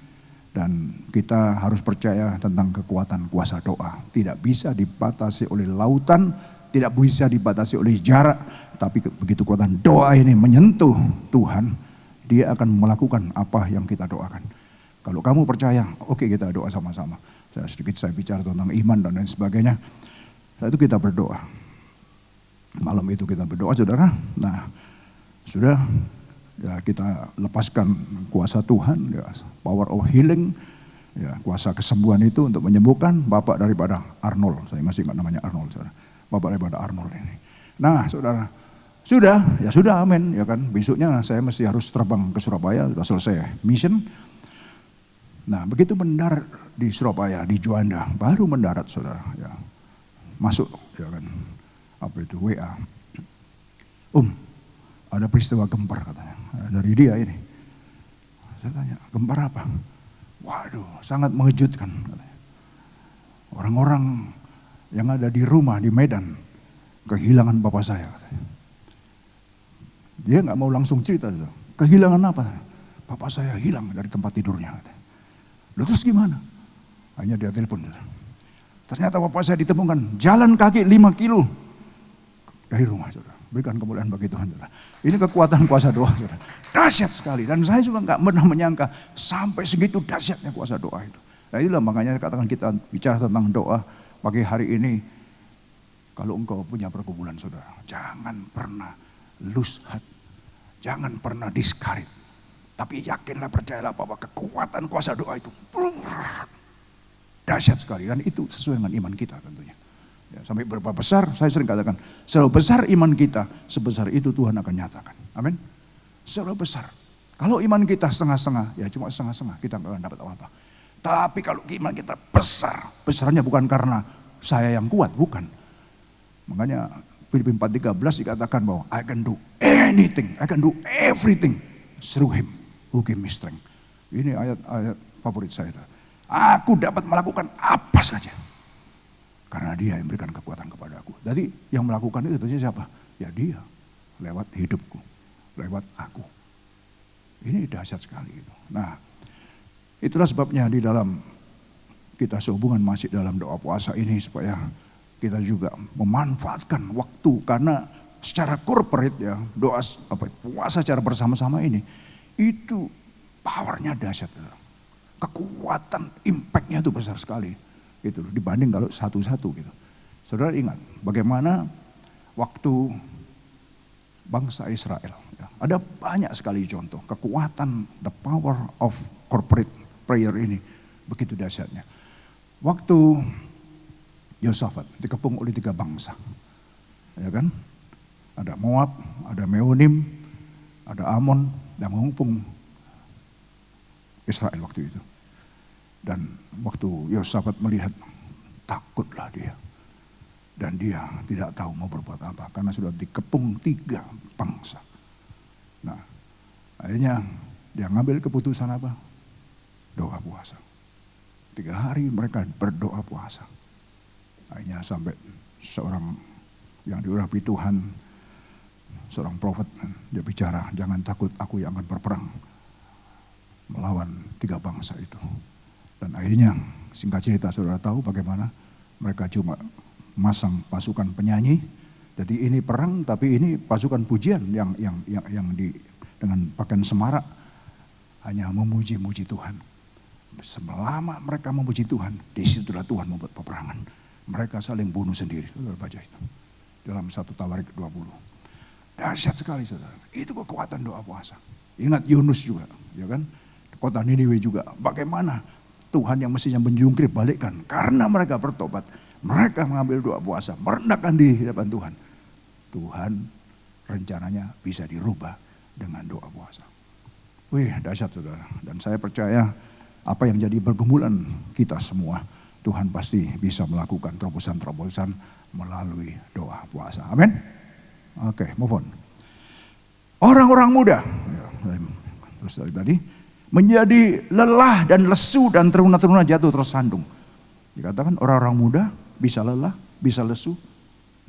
Dan kita harus percaya tentang kekuatan kuasa doa. Tidak bisa dibatasi oleh lautan, tidak bisa dibatasi oleh jarak. Tapi begitu kekuatan doa ini menyentuh Tuhan, dia akan melakukan apa yang kita doakan. Kalau kamu percaya, oke, kita doa sama-sama. Saya bicara tentang iman dan lain sebagainya. Setelah itu kita berdoa. Malam itu kita berdoa, saudara. Nah, sudah. Ya, kita lepaskan kuasa Tuhan, ya, power of healing, ya, kuasa kesembuhan itu untuk menyembuhkan bapak daripada Arnold. Saya masih ingat namanya Arnold, saudara. Bapak daripada Arnold ini. Nah, saudara, sudah, amin, ya kan. Besoknya saya mesti harus terbang ke Surabaya, sudah selesai mission. Nah, begitu mendarat di Surabaya, di Juanda, baru mendarat, saudara, ya, masuk, ya kan, WA. Ada peristiwa gempar katanya, dari dia ini. Saya tanya, gempar apa? Waduh, sangat mengejutkan katanya. Orang-orang yang ada di rumah di Medan kehilangan bapak saya. Dia nggak mau langsung cerita. Kehilangan apa? Bapak saya hilang dari tempat tidurnya. Lalu terus gimana? Hanya dia telepon. Ternyata bapak saya ditemukan jalan kaki 5 kilo dari rumah. Saudara. Berikan kemuliaan bagi Tuhan. Saudara. Ini kekuatan kuasa doa. Saudara. Dahsyat sekali. Dan saya juga nggak pernah menyangka sampai segitu dahsyatnya kuasa doa itu. Nah itulah makanya katakan kita bicara tentang doa pagi hari ini. Kalau engkau punya pergumulan saudara, jangan pernah lose heart. Jangan pernah discourage. Tapi yakinlah, percayalah bahwa kekuatan kuasa doa itu dahsyat sekali. Dan itu sesuai dengan iman kita tentunya. Ya, sampai berapa besar, saya sering katakan, seberapa besar iman kita, sebesar itu Tuhan akan nyatakan. Amin. Seberapa besar. Kalau iman kita setengah-setengah, ya cuma setengah-setengah, kita nggak akan dapat apa-apa. Tapi kalau iman kita besar, besarnya bukan karena saya yang kuat, bukan. Makanya Filipi 4:13 dikatakan bahwa I can do anything, I can do everything through him who give me strength. Ini ayat favorit saya. Aku dapat melakukan apa saja karena dia yang memberikan kekuatan kepada aku. Jadi yang melakukan itu sebenarnya siapa? Ya dia, lewat hidupku, lewat aku. Ini dahsyat sekali. Nah, itulah sebabnya di dalam kita sehubungan masih dalam doa puasa ini supaya kita juga memanfaatkan waktu karena secara corporate ya doa puasa secara bersama-sama ini itu powernya dahsyat, kekuatan impactnya itu besar sekali gitu dibanding kalau satu-satu gitu. Saudara ingat bagaimana waktu bangsa Israel ya, ada banyak sekali contoh kekuatan the power of corporate prayer ini begitu dahsyatnya. Waktu Yosafat dikepung oleh 3 bangsa, ya kan? Ada Moab, ada Meonim, ada Amon yang mengepung Israel waktu itu. Dan waktu Yosafat melihat, takutlah dia. Dan dia tidak tahu mau berbuat apa karena sudah dikepung 3 bangsa. Nah, akhirnya dia ngambil keputusan apa? Doa puasa. 3 hari mereka berdoa puasa. Akhirnya sampai seorang yang diurapi Tuhan, seorang prophet, dia bicara, jangan takut, aku yang akan berperang melawan 3 bangsa itu. Dan akhirnya singkat cerita saudara tahu bagaimana mereka cuma masang pasukan penyanyi. Jadi ini perang tapi ini pasukan pujian yang dengan pakaian semarak hanya memuji-muji Tuhan. Selama mereka memuji Tuhan, disitulah Tuhan membuat peperangan. Mereka saling bunuh sendiri, saudara baca itu. Dalam 1 Tawarik 20. Dahsyat sekali saudara. Itu kekuatan doa puasa. Ingat Yunus juga, ya kan? Kota Niniwe juga. Bagaimana Tuhan yang mestinya menjungkir balikkan. Karena mereka bertobat. Mereka mengambil doa puasa. Merendahkan diri di hadapan Tuhan. Tuhan rencananya bisa dirubah dengan doa puasa. Wih dahsyat saudara. Dan saya percaya apa yang jadi pergumulan kita semua. Tuhan pasti bisa melakukan terobosan-terobosan melalui doa puasa. Amin. Oke, move on. Orang-orang muda, ya, terus tadi menjadi lelah dan lesu dan teruna-teruna jatuh tersandung. Dikatakan orang-orang muda bisa lelah, bisa lesu,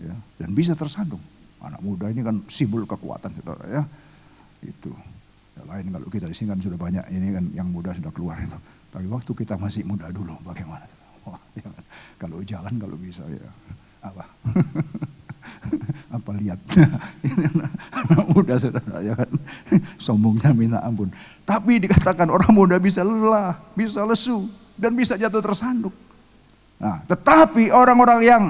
ya, dan bisa tersandung. Anak muda ini kan simbol kekuatan, saudara ya. Itu. Ya, lain kalau kita di sini kan sudah banyak ini kan yang muda sudah keluar itu. Tapi waktu kita masih muda dulu, bagaimana? Ya, kalau jalan kalau bisa ya apa apa lihat ini anak muda saudara ya kan sombongnya minta ampun. Tapi dikatakan orang muda bisa lelah, bisa lesu dan bisa jatuh tersandung. Nah, tetapi orang-orang yang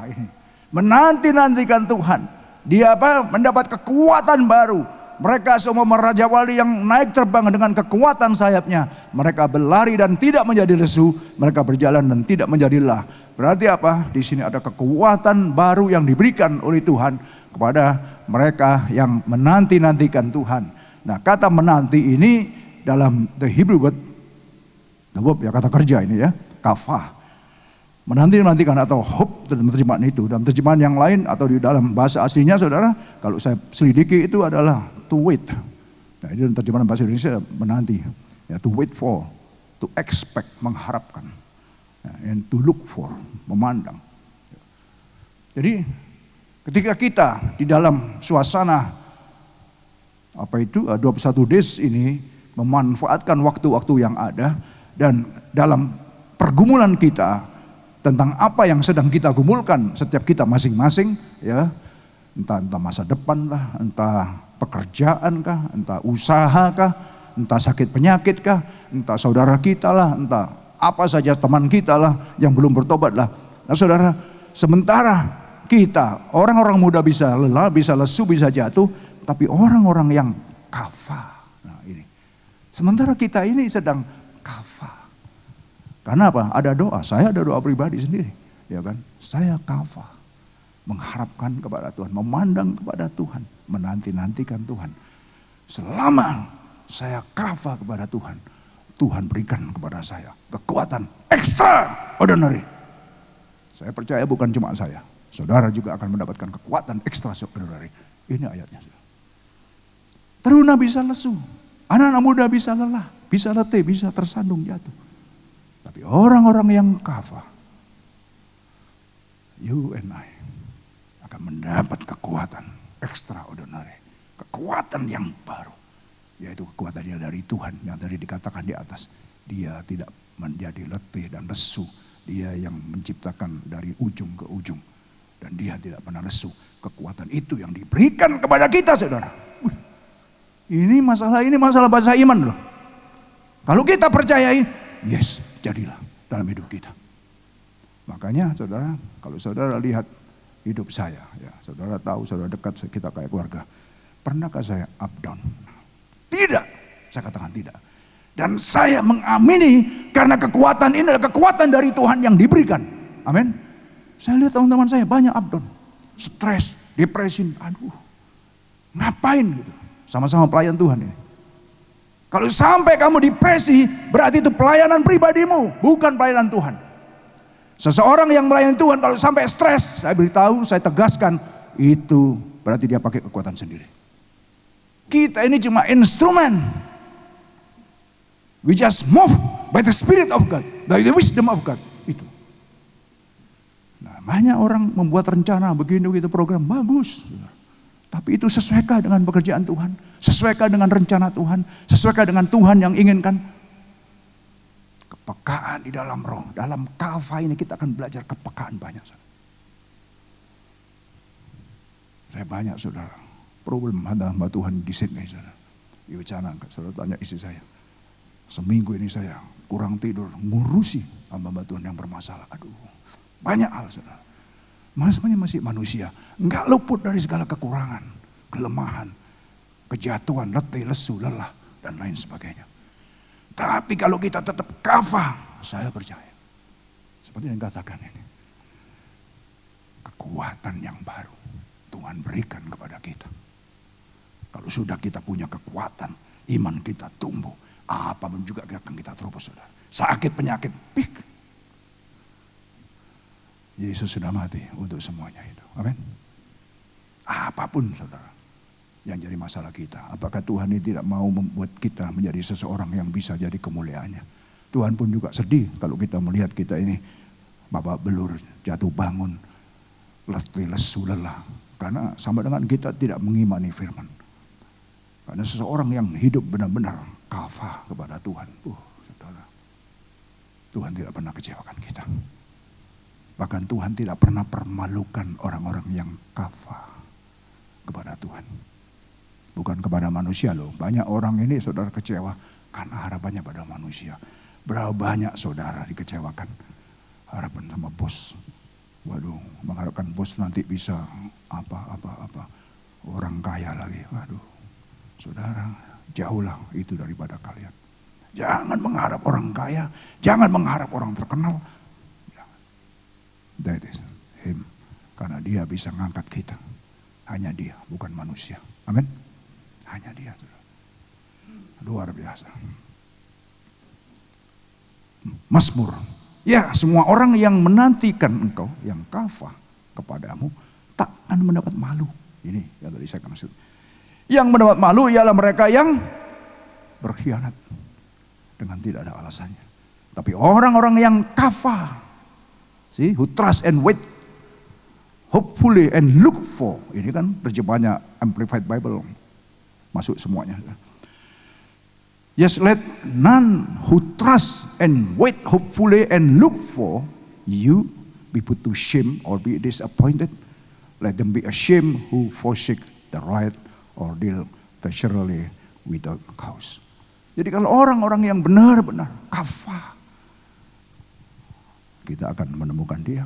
ini menanti-nantikan Tuhan, dia apa? Mendapat kekuatan baru. Mereka semua Raja Wali yang naik terbang dengan kekuatan sayapnya. Mereka berlari dan tidak menjadi lesu. Mereka berjalan dan tidak menjadi lelah. Berarti apa? Di sini ada kekuatan baru yang diberikan oleh Tuhan kepada mereka yang menanti-nantikan Tuhan. Nah, kata menanti ini dalam the Hebrew word, ya kata kerja ini ya, kafah. Menanti-nantikan atau hope dalam terjemahan itu. Dalam terjemahan yang lain atau di dalam bahasa aslinya saudara, kalau saya selidiki itu adalah to wait. Nah, ini dalam terjemahan bahasa Indonesia menanti. Ya, to wait for, to expect, mengharapkan. And to look for, memandang. Jadi ketika kita di dalam suasana 21 days ini memanfaatkan waktu-waktu yang ada, dan dalam pergumulan kita tentang apa yang sedang kita gumulkan setiap kita masing-masing, ya, entah masa depan lah, entah pekerjaan kah, entah usaha kah, entah sakit penyakit kah, entah saudara kita lah, entah apa saja teman kita lah yang belum bertobat lah. Nah saudara, sementara kita, orang-orang muda bisa lelah, bisa lesu, bisa jatuh, tapi orang-orang yang kafah. Nah ini, sementara kita ini sedang kafah. Karena apa? Ada doa, saya ada doa pribadi sendiri, ya kan? Saya kafah, mengharapkan kepada Tuhan, memandang kepada Tuhan, menanti-nantikan Tuhan. Selama saya kafah kepada Tuhan, Tuhan berikan kepada saya kekuatan extraordinary. Saya percaya bukan cuma saya, saudara juga akan mendapatkan kekuatan extraordinary. Ini ayatnya. Teruna bisa lesu, anak-anak muda bisa lelah, bisa letih, bisa tersandung jatuh. Tapi orang-orang yang kafah, you and I, akan mendapat kekuatan extraordinary. Kekuatan yang baru. Yaitu kekuatannya dari Tuhan yang tadi dikatakan di atas. Dia tidak menjadi letih dan lesu. Dia yang menciptakan dari ujung ke ujung. Dan dia tidak pernah lesu. Kekuatan itu yang diberikan kepada kita, saudara. Ini masalah bahasa iman loh. Kalau kita percayai, yes, jadilah dalam hidup kita. Makanya saudara, kalau saudara lihat hidup saya, ya, saudara tahu, saudara dekat, kita kayak keluarga. Pernahkah saya up down? Tidak, saya katakan tidak. Dan saya mengamini karena kekuatan ini adalah kekuatan dari Tuhan yang diberikan. Amin. Saya lihat teman-teman saya banyak up down, stres, depresi, aduh, ngapain gitu. Sama-sama pelayan Tuhan ini. Kalau sampai kamu depresi, berarti itu pelayanan pribadimu, bukan pelayanan Tuhan. Seseorang yang melayani Tuhan kalau sampai stres, saya beritahu, saya tegaskan, itu berarti dia pakai kekuatan sendiri. Kita ini cuma instrumen. We just move by the Spirit of God, by the wisdom of God. Itu. Nah, banyak orang membuat rencana begini begitu program bagus. Tapi itu sesuaikan dengan pekerjaan Tuhan, sesuaikan dengan rencana Tuhan, sesuaikan dengan Tuhan yang inginkan. Kepekaan di dalam roh, dalam kafah ini kita akan belajar kepekaan banyak. Saya banyak saudara, problem ada hamba Tuhan di Sydney saudara. Dibicarakan, saudara tanya istri saya, seminggu ini saya kurang tidur, ngurusi hamba Tuhan yang bermasalah. Aduh, banyak hal saudara. Maksudnya masih manusia, enggak luput dari segala kekurangan, kelemahan, kejatuhan, letih, lesu, lelah, dan lain sebagainya. Tapi kalau kita tetap kafah, saya percaya. Seperti yang dikatakan ini. Kekuatan yang baru Tuhan berikan kepada kita. Kalau sudah kita punya kekuatan, iman kita tumbuh, apapun juga akan kita terobos saudara. Sakit, penyakit, pik. Yesus sudah mati untuk semuanya itu. Amin. Apapun saudara yang jadi masalah kita. Apakah Tuhan ini tidak mau membuat kita menjadi seseorang yang bisa jadi kemuliaannya. Tuhan pun juga sedih kalau kita melihat kita ini babak belur, jatuh bangun, letih, lesu, lelah. Karena sama dengan kita tidak mengimani firman. Karena seseorang yang hidup benar-benar kafah kepada Tuhan. Saudara, Tuhan tidak pernah kecewakan kita. Bahkan Tuhan tidak pernah permalukan orang-orang yang kafah kepada Tuhan. Bukan kepada manusia loh. Banyak orang ini saudara kecewa karena harapannya pada manusia. Berapa banyak saudara dikecewakan harapan sama bos. Waduh, mengharapkan bos nanti bisa apa. Orang kaya lagi. Waduh, saudara, jauhlah itu daripada kalian. Jangan mengharap orang kaya, jangan mengharap orang terkenal. That is him. Karena dia bisa ngangkat kita. Hanya dia, bukan manusia. Amin. Hanya dia. Luar biasa. Mazmur. Ya, semua orang yang menantikan engkau, yang kafah kepadamu, tak akan mendapat malu. Ini yang tadi saya maksud. Yang mendapat malu ialah mereka yang berkhianat dengan tidak ada alasannya. Tapi orang-orang yang kafah, see, who trust and wait, hopefully and look for. Ini kan terjemahannya Amplified Bible. Masuk semuanya. Yes, let none who trust and wait hopefully and look for you be put to shame or be disappointed. Let them be ashamed who forsake the right or deal treacherously without cause. Jadi kalau orang-orang yang benar-benar kafah, kita akan menemukan dia.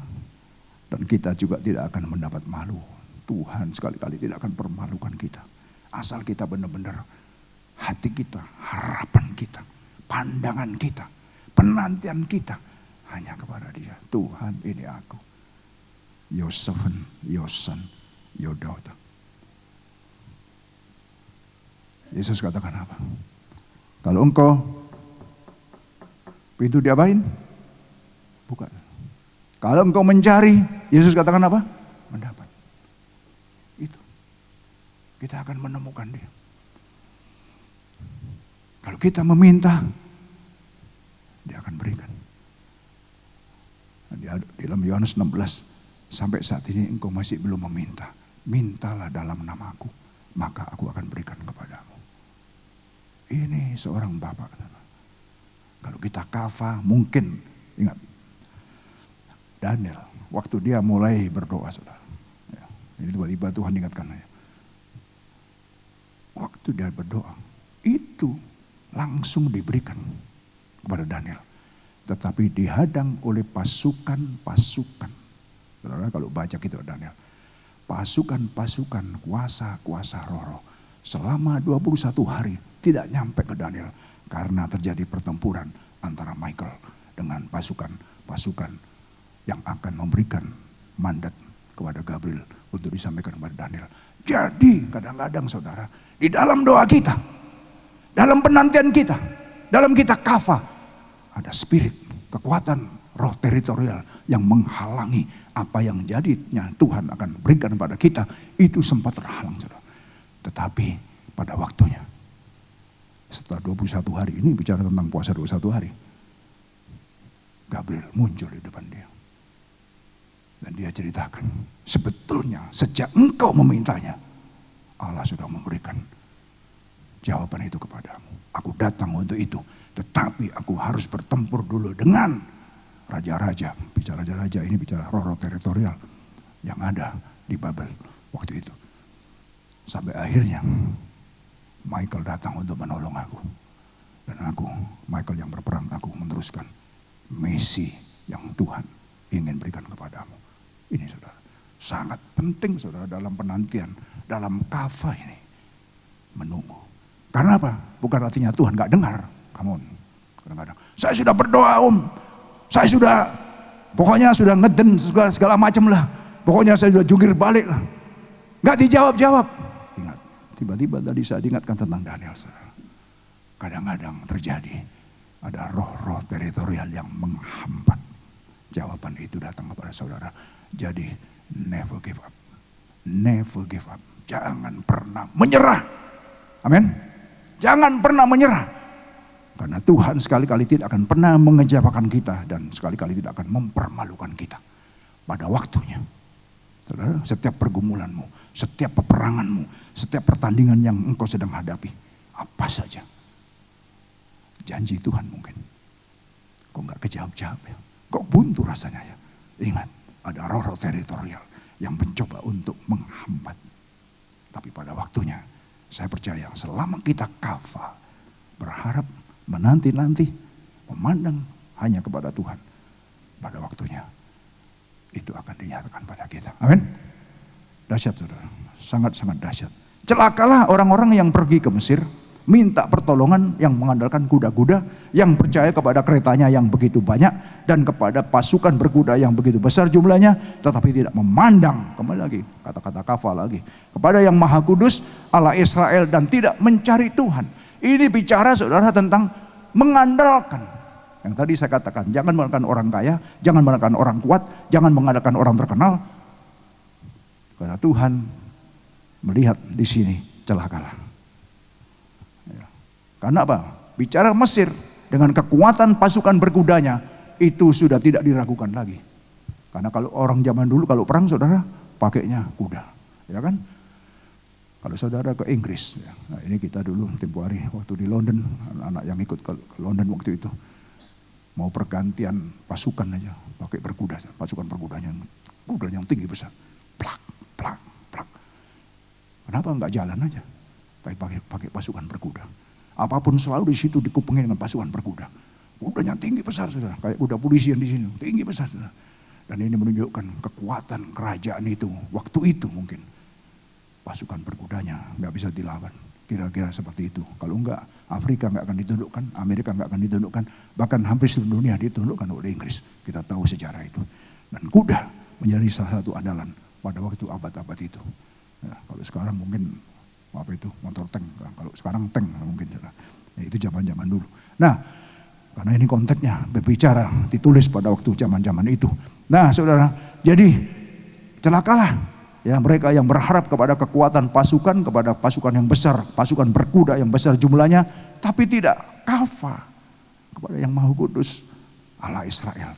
Dan kita juga tidak akan mendapat malu. Tuhan sekali-kali tidak akan permalukan kita. Asal kita benar-benar hati kita, harapan kita, pandangan kita, penantian kita hanya kepada dia. Tuhan, ini aku. Your servant, your son, your daughter. Yesus katakan apa? Kalau engkau pintu diapain? Bukan. Kalau engkau mencari, Yesus katakan apa? Mendapat. Itu. Kita akan menemukan dia. Kalau kita meminta, dia akan berikan. Di dalam Yohanes 16, sampai saat ini engkau masih belum meminta. Mintalah dalam namaku, maka aku akan berikan kepadamu. Ini seorang bapak. Kalau kita kafah, mungkin, ingat, Daniel, waktu dia mulai berdoa, saudara. Ya, ini tiba-tiba Tuhan ingatkan. Waktu dia berdoa, itu langsung diberikan kepada Daniel. Tetapi dihadang oleh pasukan-pasukan. Saudara kalau baca gitu Daniel. Pasukan-pasukan kuasa-kuasa roh. Selama 21 hari tidak nyampe ke Daniel. Karena terjadi pertempuran antara Michael dengan pasukan-pasukan yang akan memberikan mandat kepada Gabriel untuk disampaikan kepada Daniel. Jadi kadang-kadang saudara, di dalam doa kita, dalam penantian kita, dalam kita kafah, ada spirit, kekuatan roh teritorial yang menghalangi apa yang jadinya Tuhan akan berikan kepada kita. Itu sempat terhalang saudara. Tetapi pada waktunya, setelah 21 hari, ini bicara tentang puasa 21 hari, Gabriel muncul di depan dia. Dan dia ceritakan, sebetulnya sejak engkau memintanya, Allah sudah memberikan jawaban itu kepadamu. Aku datang untuk itu, tetapi aku harus bertempur dulu dengan raja-raja. Bicara raja-raja ini bicara roh-roh teritorial yang ada di Babel waktu itu. Sampai akhirnya Michael datang untuk menolong aku. Dan aku, Michael yang berperang, aku meneruskan misi yang Tuhan ingin berikan kepadamu. Ini saudara, sangat penting saudara dalam penantian, dalam kafah ini. Menunggu. Karena apa? Bukan artinya Tuhan gak dengar. Come on. Kadang-kadang, saya sudah berdoa saya sudah, pokoknya sudah ngeden segala macam lah. Pokoknya saya sudah jungkir balik lah. Gak dijawab-jawab. Ingat, tiba-tiba tadi saya diingatkan tentang Daniel saudara. Kadang-kadang terjadi, ada roh-roh teritorial yang menghambat. Jawaban itu datang kepada saudara. Jadi never give up. Never give up. Jangan pernah menyerah. Amin. Jangan pernah menyerah. Karena Tuhan sekali-kali tidak akan pernah mengecewakan kita. Dan sekali-kali tidak akan mempermalukan kita. Pada waktunya. Saudara, setiap pergumulanmu, setiap peperanganmu, setiap pertandingan yang engkau sedang hadapi. Apa saja. Janji Tuhan mungkin. Kok gak kejawab-jawab ya. Kok buntu rasanya ya. Ingat, ada roh-roh teritorial yang mencoba untuk menghambat. Tapi pada waktunya, saya percaya selama kita kafah, berharap, menanti-nanti, memandang hanya kepada Tuhan. Pada waktunya, itu akan dinyatakan pada kita. Amin. Dahsyat saudara, sangat-sangat dahsyat. Celakalah orang-orang yang pergi ke Mesir, minta pertolongan yang mengandalkan kuda-kuda, yang percaya kepada keretanya yang begitu banyak, dan kepada pasukan berkuda yang begitu besar jumlahnya, tetapi tidak memandang, kembali lagi, kata-kata kafah lagi, kepada yang maha kudus, Allah Israel, dan tidak mencari Tuhan. Ini bicara saudara tentang mengandalkan. Yang tadi saya katakan, jangan mengandalkan orang kaya, jangan mengandalkan orang kuat, jangan mengandalkan orang terkenal. Karena Tuhan melihat di sini celakalah. Karena apa? Bicara Mesir, dengan kekuatan pasukan berkudanya, itu sudah tidak diragukan lagi. Karena kalau orang zaman dulu kalau perang saudara pakainya kuda, ya kan? Kalau saudara ke Inggris, ya. Nah ini kita dulu tempo hari waktu di London, anak-anak yang ikut ke London waktu itu mau pergantian pasukan aja pakai berkuda, pasukan berkudanya, kuda yang tinggi besar, plak, plak, plak. Kenapa nggak jalan aja? Tapi pakai pasukan berkuda. Apapun selalu di situ dikupengin dengan pasukan berkuda. Kudanya tinggi besar saudara, kayak kuda polisi yang di sini, tinggi besar saudara. Dan ini menunjukkan kekuatan kerajaan itu waktu itu mungkin. Pasukan berkudanya nggak bisa dilawan. Kira-kira seperti itu. Kalau enggak, Afrika nggak akan ditundukkan, Amerika nggak akan ditundukkan, bahkan hampir seluruh dunia ditundukkan oleh Inggris. Kita tahu sejarah itu. Dan kuda menjadi salah satu andalan pada waktu abad-abad itu. Ya, kalau sekarang mungkin apa itu motor tank. Kalau sekarang tank mungkin. Ya, itu zaman-zaman dulu. Nah, karena ini konteksnya berbicara ditulis pada waktu zaman-zaman itu. Nah, saudara, jadi celakalah. Ya, mereka yang berharap kepada kekuatan pasukan, kepada pasukan yang besar, pasukan berkuda yang besar jumlahnya, tapi tidak kafah kepada yang Maha Kudus Allah Israel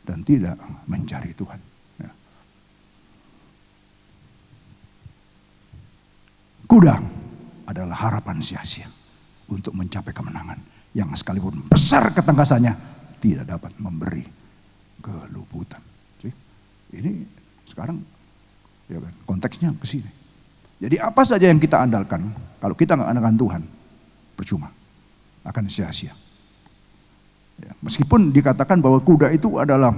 dan tidak mencari Tuhan. Ya. Kuda adalah harapan sia-sia untuk mencapai kemenangan yang sekalipun besar ketangkasannya tidak dapat memberi keluputan. Ini sekarang ya kan, konteksnya ke sini. Jadi apa saja yang kita andalkan, kalau kita nggak andalkan Tuhan, percuma, akan sia-sia. Ya, meskipun dikatakan bahwa kuda itu adalah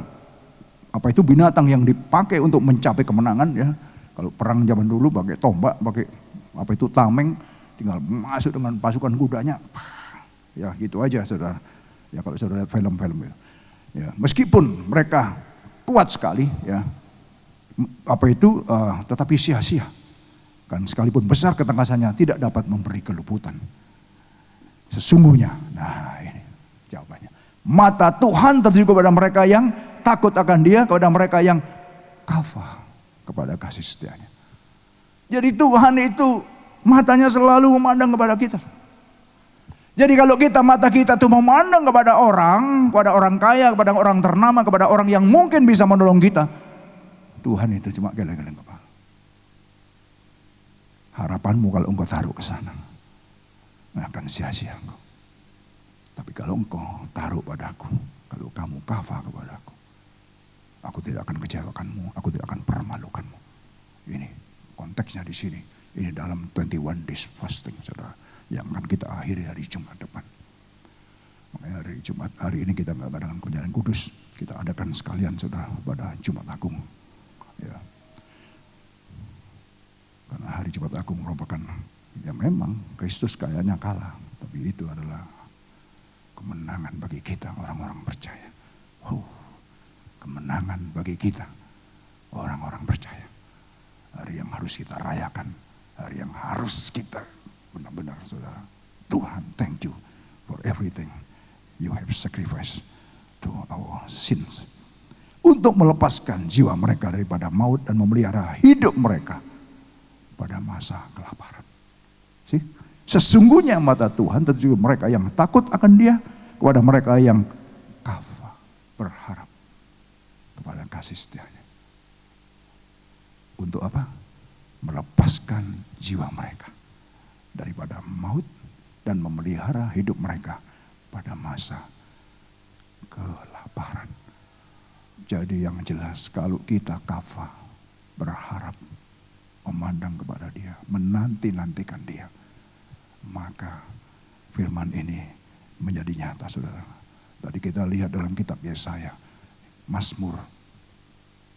apa itu binatang yang dipakai untuk mencapai kemenangan ya. Kalau perang zaman dulu pakai tombak, pakai apa itu tameng, tinggal masuk dengan pasukan kudanya, ya gitu aja saudara. Ya kalau saudara lihat film-film ya. Ya, meskipun mereka kuat sekali ya. Apa itu tetapi sia-sia kan sekalipun besar ketangkasannya tidak dapat memberi keluputan sesungguhnya. Nah ini jawabannya, mata Tuhan tertuju kepada mereka yang takut akan Dia, kepada mereka yang kafah kepada kasih setianya. Jadi Tuhan itu matanya selalu memandang kepada kita. Jadi kalau kita mata kita tuh memandang kepada orang kaya, kepada orang ternama, kepada orang yang mungkin bisa menolong kita, Tuhan itu cuma geleng-geleng kepala. Harapanmu kalau engkau taruh ke sana, akan sia-sia engkau. Tapi kalau engkau taruh padaku, kalau kamu kafah kepadaku, aku tidak akan kecewakanmu, aku tidak akan permalukanmu. Ini konteksnya di sini. Ini dalam 21 days fasting, saudara, yang akan kita akhiri hari Jumat depan. Makanya hari Jumat hari ini kita nggak adakan perjalanan kudus, kita adakan sekalian saudara pada Jumat Agung. Ya. Karena hari Jumat Agung merupakan ya memang Kristus kayaknya kalah, tapi itu adalah kemenangan bagi kita orang-orang percaya. Wow, kemenangan bagi kita orang-orang percaya. Hari yang harus kita rayakan, hari yang harus kita benar-benar saudara. Tuhan, thank you for everything you have sacrificed to our sins. Untuk melepaskan jiwa mereka daripada maut dan memelihara hidup mereka pada masa kelaparan. Sesungguhnya mata Tuhan tertuju mereka yang takut akan Dia, kepada mereka yang kafah berharap kepada kasih setianya. Untuk apa? Melepaskan jiwa mereka daripada maut dan memelihara hidup mereka pada masa kelaparan. Jadi yang jelas kalau kita kafah berharap memandang kepada Dia, menanti-nantikan Dia, maka firman ini menjadi nyata saudara. Tadi kita lihat dalam kitab Yesaya, Mazmur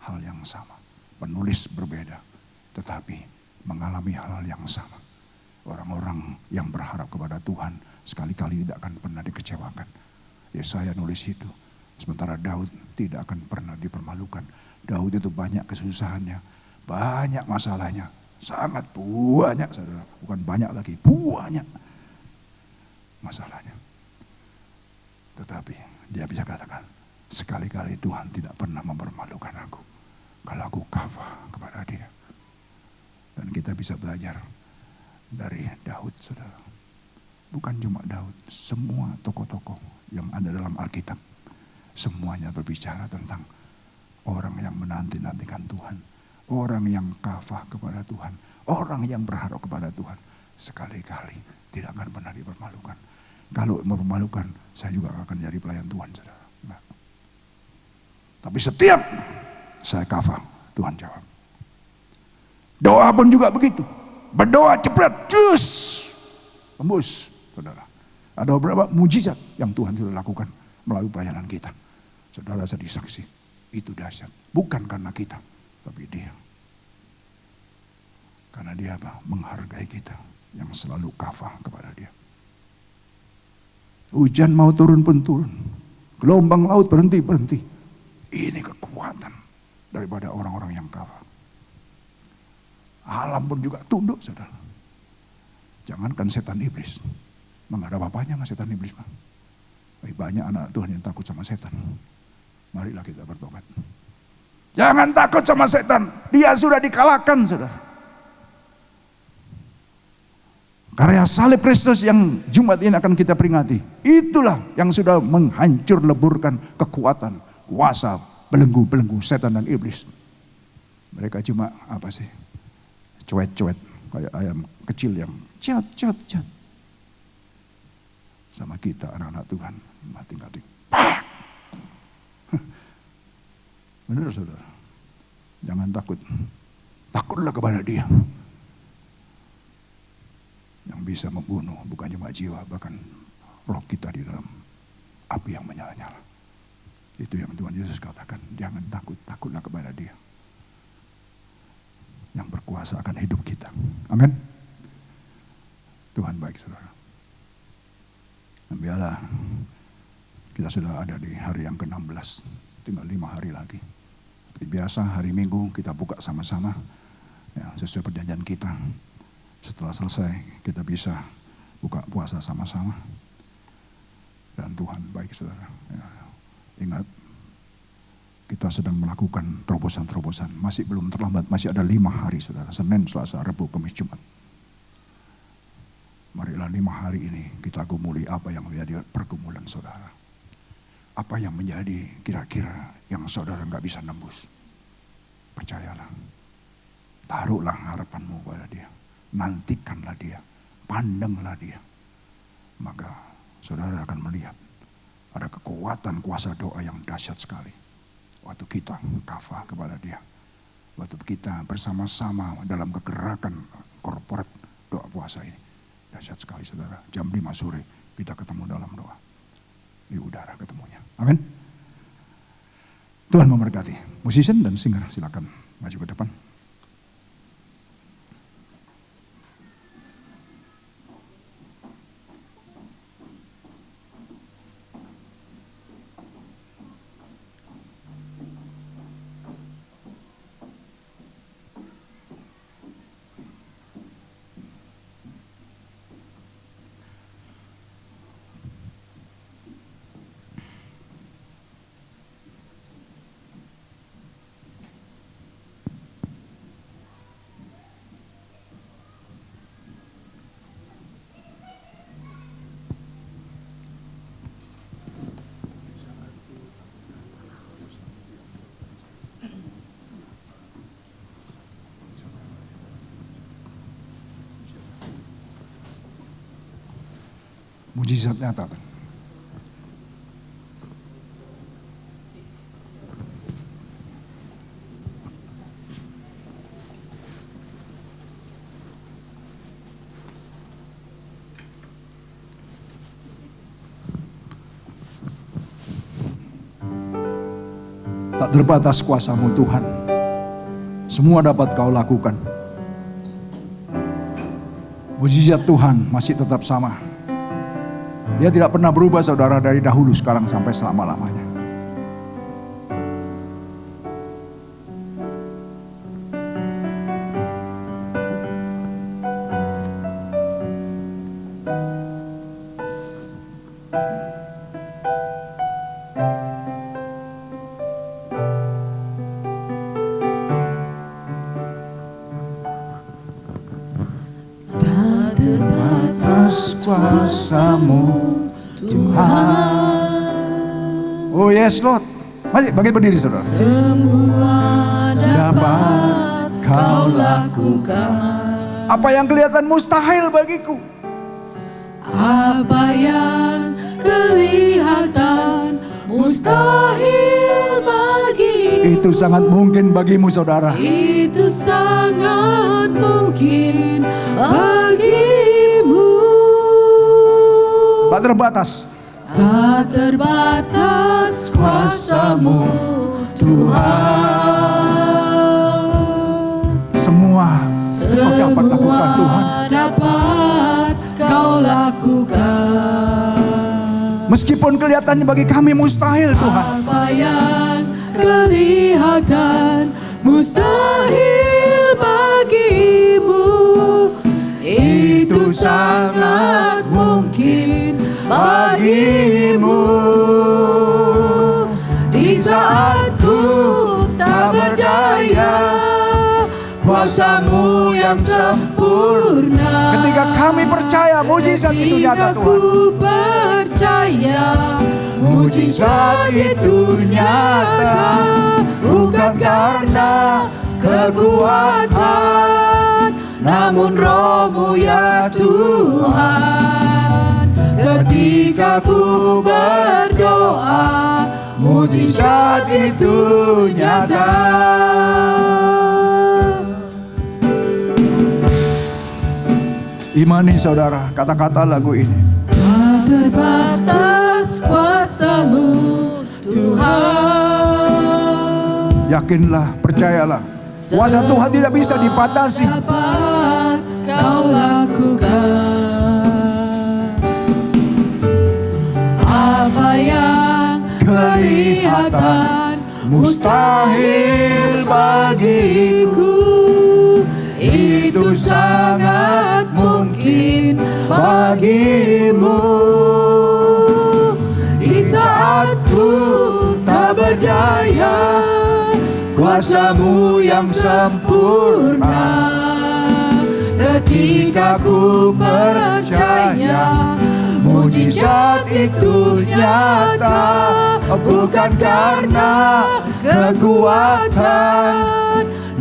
hal yang sama. Penulis berbeda tetapi mengalami hal yang sama. Orang-orang yang berharap kepada Tuhan sekali-kali tidak akan pernah dikecewakan. Yesaya nulis itu. Sementara Daud tidak akan pernah dipermalukan. Daud itu banyak kesusahannya, banyak masalahnya, sangat banyak saudara. Bukan banyak lagi, banyak masalahnya. Tetapi dia bisa katakan, sekali-kali Tuhan tidak pernah mempermalukan aku. Kalau aku kafah kepada Dia. Dan kita bisa belajar dari Daud saudara. Bukan cuma Daud, semua tokoh-tokoh yang ada dalam Alkitab. Semuanya berbicara tentang orang yang menanti-nantikan Tuhan. Orang yang kafah kepada Tuhan. Orang yang berharap kepada Tuhan. Sekali-kali tidak akan pernah dipermalukan. Kalau mempermalukan, saya juga akan jadi pelayan Tuhan, saudara. Nah. Tapi setiap saya kafah, Tuhan jawab. Doa pun juga begitu. Berdoa cepat, cus, tembus, saudara. Ada beberapa mujizat yang Tuhan sudah lakukan melalui pelayanan kita. Saudara jadi saksi, itu dahsyat. Bukan karena kita, tapi Dia. Karena Dia apa? Menghargai kita yang selalu kafah kepada Dia. Hujan mau turun pun turun. Gelombang laut berhenti. Ini kekuatan daripada orang-orang yang kafah. Alam pun juga tunduk, saudara. Jangankan setan iblis. Memang ada apa-apanya sama setan iblis, Pak. Banyak anak Tuhan yang takut sama setan. Marilah kita bertobat. Jangan takut sama setan. Dia sudah dikalahkan, saudara. Karya salib Kristus yang Jumat ini akan kita peringati. Itulah yang sudah menghancur leburkan kekuatan, kuasa, belenggu-belenggu setan dan iblis. Mereka cuma apa sih? Cuet-cuet. Kayak ayam kecil yang cat. Sama kita anak-anak Tuhan. Mati-mati. Benar, saudara. Jangan takut. Takutlah kepada Dia. Yang bisa membunuh bukan cuma jiwa, bahkan roh kita di dalam api yang menyala-nyala. Itu yang Tuhan Yesus katakan. Jangan takut, takutlah kepada Dia yang berkuasa akan hidup kita. Amin. Tuhan baik, saudara. Dan biarlah kita sudah ada di hari yang ke-16. Tinggal 5 hari lagi. Seperti biasa hari Minggu kita buka sama-sama. Ya, sesuai perjanjian kita. Setelah selesai kita bisa buka puasa sama-sama. Dan Tuhan baik, saudara. Ya, ingat, kita sedang melakukan terobosan-terobosan. Masih belum terlambat, masih ada 5 hari, saudara. Senin, Selasa, Rabu, Kamis, Jumat. Marilah 5 hari ini kita gumuli apa yang menjadi pergumulan saudara. Apa yang menjadi kira-kira yang saudara nggak bisa nembus. Percayalah. Taruhlah harapanmu pada Dia. Nantikanlah Dia. Pandanglah Dia. Maka saudara akan melihat ada kekuatan kuasa doa yang dahsyat sekali. Waktu kita kafah kepada Dia. Waktu kita bersama-sama dalam kegerakan korporat doa puasa ini. Dahsyat sekali, saudara. Jam 5 sore kita ketemu dalam doa. Di udara ketemunya. Amin. Tuhan memberkati. Musician dan singer silakan maju ke depan. Mujizat nyata. Tak terbatas kuasa-Mu Tuhan. Semua dapat Kau lakukan. Mujizat Tuhan masih tetap sama. Dia tidak pernah berubah, saudara, dari dahulu, sekarang, sampai selama-lamanya. Tak terbatas kuasa-Mu Tuhan. Oh yes Lord. Masih bagi berdiri saudara. Semua dapat kau lakukan. Apa yang kelihatan mustahil bagiku, Apa yang kelihatan mustahil bagi itu sangat mungkin bagimu saudara. itu sangat mungkin bagimu. Tak terbatas. Tak terbatas kuasa-Mu Tuhan. Semua kau dapat lakukan Tuhan. Dapat kau lakukan. Meskipun kelihatannya bagi kami mustahil Tuhan. Apa yang kelihatan mustahil bagimu, itu sangat mungkin bagimu. Di saat ku tak berdaya, kuasa-Mu yang sempurna. Ketika kami percaya mujizat itu nyata Ketika Tuhan. ku percaya mujizat itu nyata, bukan karena kekuatan, namun Roh-Mu ya Tuhan. Ketika ku berdoa, mujizat itu nyata. Imani saudara kata-kata lagu ini. Tak terbatas kuasa-Mu Tuhan. Yakinlah, percayalah. Kuasa Tuhan tidak bisa dibatasi. Dapat kau lakukan. Apa yang kelihatan mustahil bagiku, itu sangat mungkin bagimu. Di saat ku tak berdaya, kuasa-Mu yang sempurna. Ketika ku percaya, mujizat itu nyata, bukan karena kekuatan,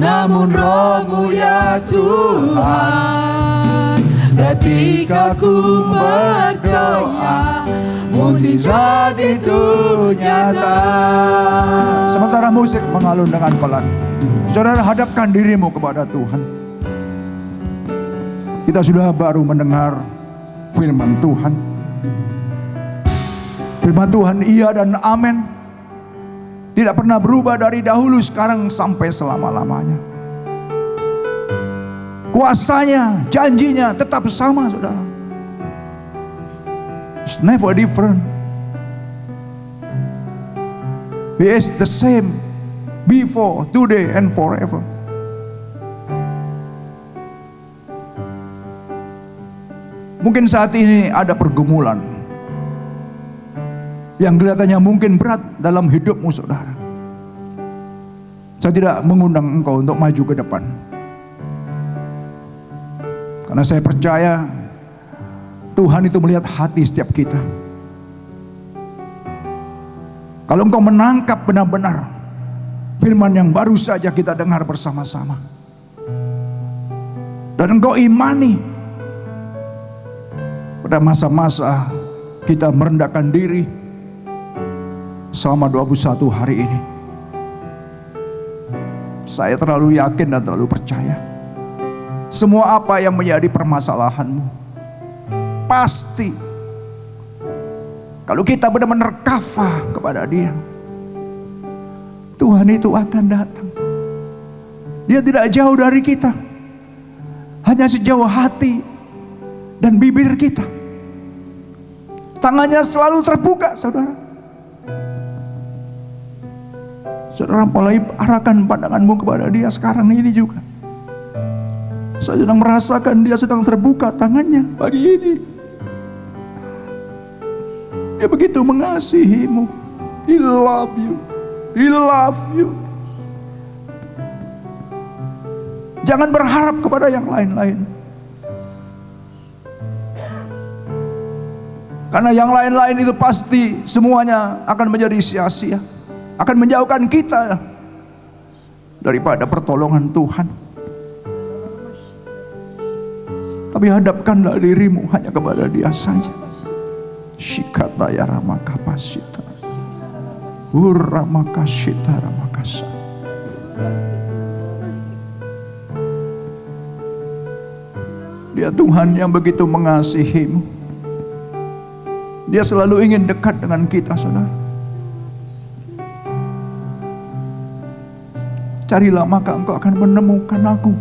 namun Roh-Mu ya Tuhan. Ketika ku berdoa, mujizat itu nyata. Sementara musik mengalun dengan pelan, saudara hadapkan dirimu kepada Tuhan. Kita sudah baru mendengar firman Tuhan. Firman Tuhan iya dan amin. Tidak pernah berubah dari dahulu, sekarang sampai selama-lamanya. Kuasanya, janjinya tetap sama saudara. It's never different. He is the same before, today and forever. Mungkin saat ini ada pergumulan yang kelihatannya mungkin berat dalam hidupmu saudara. Saya tidak mengundang engkau untuk maju ke depan, karena saya percaya Tuhan itu melihat hati setiap kita. Kalau engkau menangkap benar-benar firman yang baru saja kita dengar bersama-sama, dan engkau imani pada masa-masa kita merendahkan diri selama 21 hari ini, saya terlalu yakin dan terlalu percaya semua apa yang menjadi permasalahanmu, pasti kalau kita benar-benar kafah kepada Dia, Tuhan itu akan datang. Dia tidak jauh dari kita, hanya sejauh hati dan bibir kita. Tangannya selalu terbuka saudara. Saudara mulai arahkan pandanganmu kepada Dia sekarang ini juga. Saya sedang merasakan Dia sedang terbuka tangannya pagi ini. Dia begitu mengasihimu. He love you. He love you. Jangan berharap kepada yang lain-lain. Karena yang lain-lain itu pasti semuanya akan menjadi sia-sia, akan menjauhkan kita daripada pertolongan Tuhan. Tapi hadapkanlah dirimu hanya kepada Dia saja. Shikata ya ramakapasita, uramakasita ramakasa. Dia Tuhan yang begitu mengasihimu. Dia selalu ingin dekat dengan kita, saudara. Carilah maka engkau akan menemukan aku.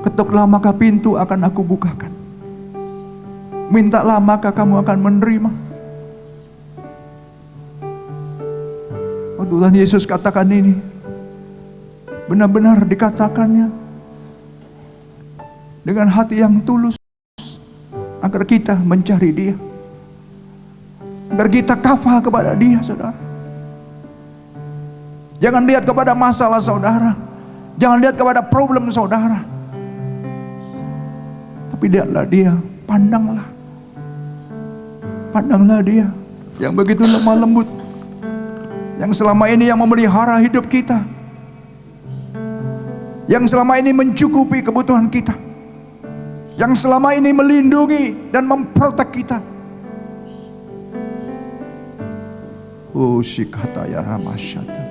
Ketuklah maka pintu akan aku bukakan. Mintalah maka kamu akan menerima. Waktu Tuhan Yesus katakan ini, benar-benar dikatakannya dengan hati yang tulus, agar kita mencari Dia, agar kita kafah kepada Dia, saudara. Jangan lihat kepada masalah saudara, jangan lihat kepada problem saudara, tapi lihatlah Dia, pandanglah Dia yang begitu lemah lembut, yang selama ini yang memelihara hidup kita, yang selama ini mencukupi kebutuhan kita, yang selama ini melindungi dan memprotek kita. Oh, shikata ya ramasyata.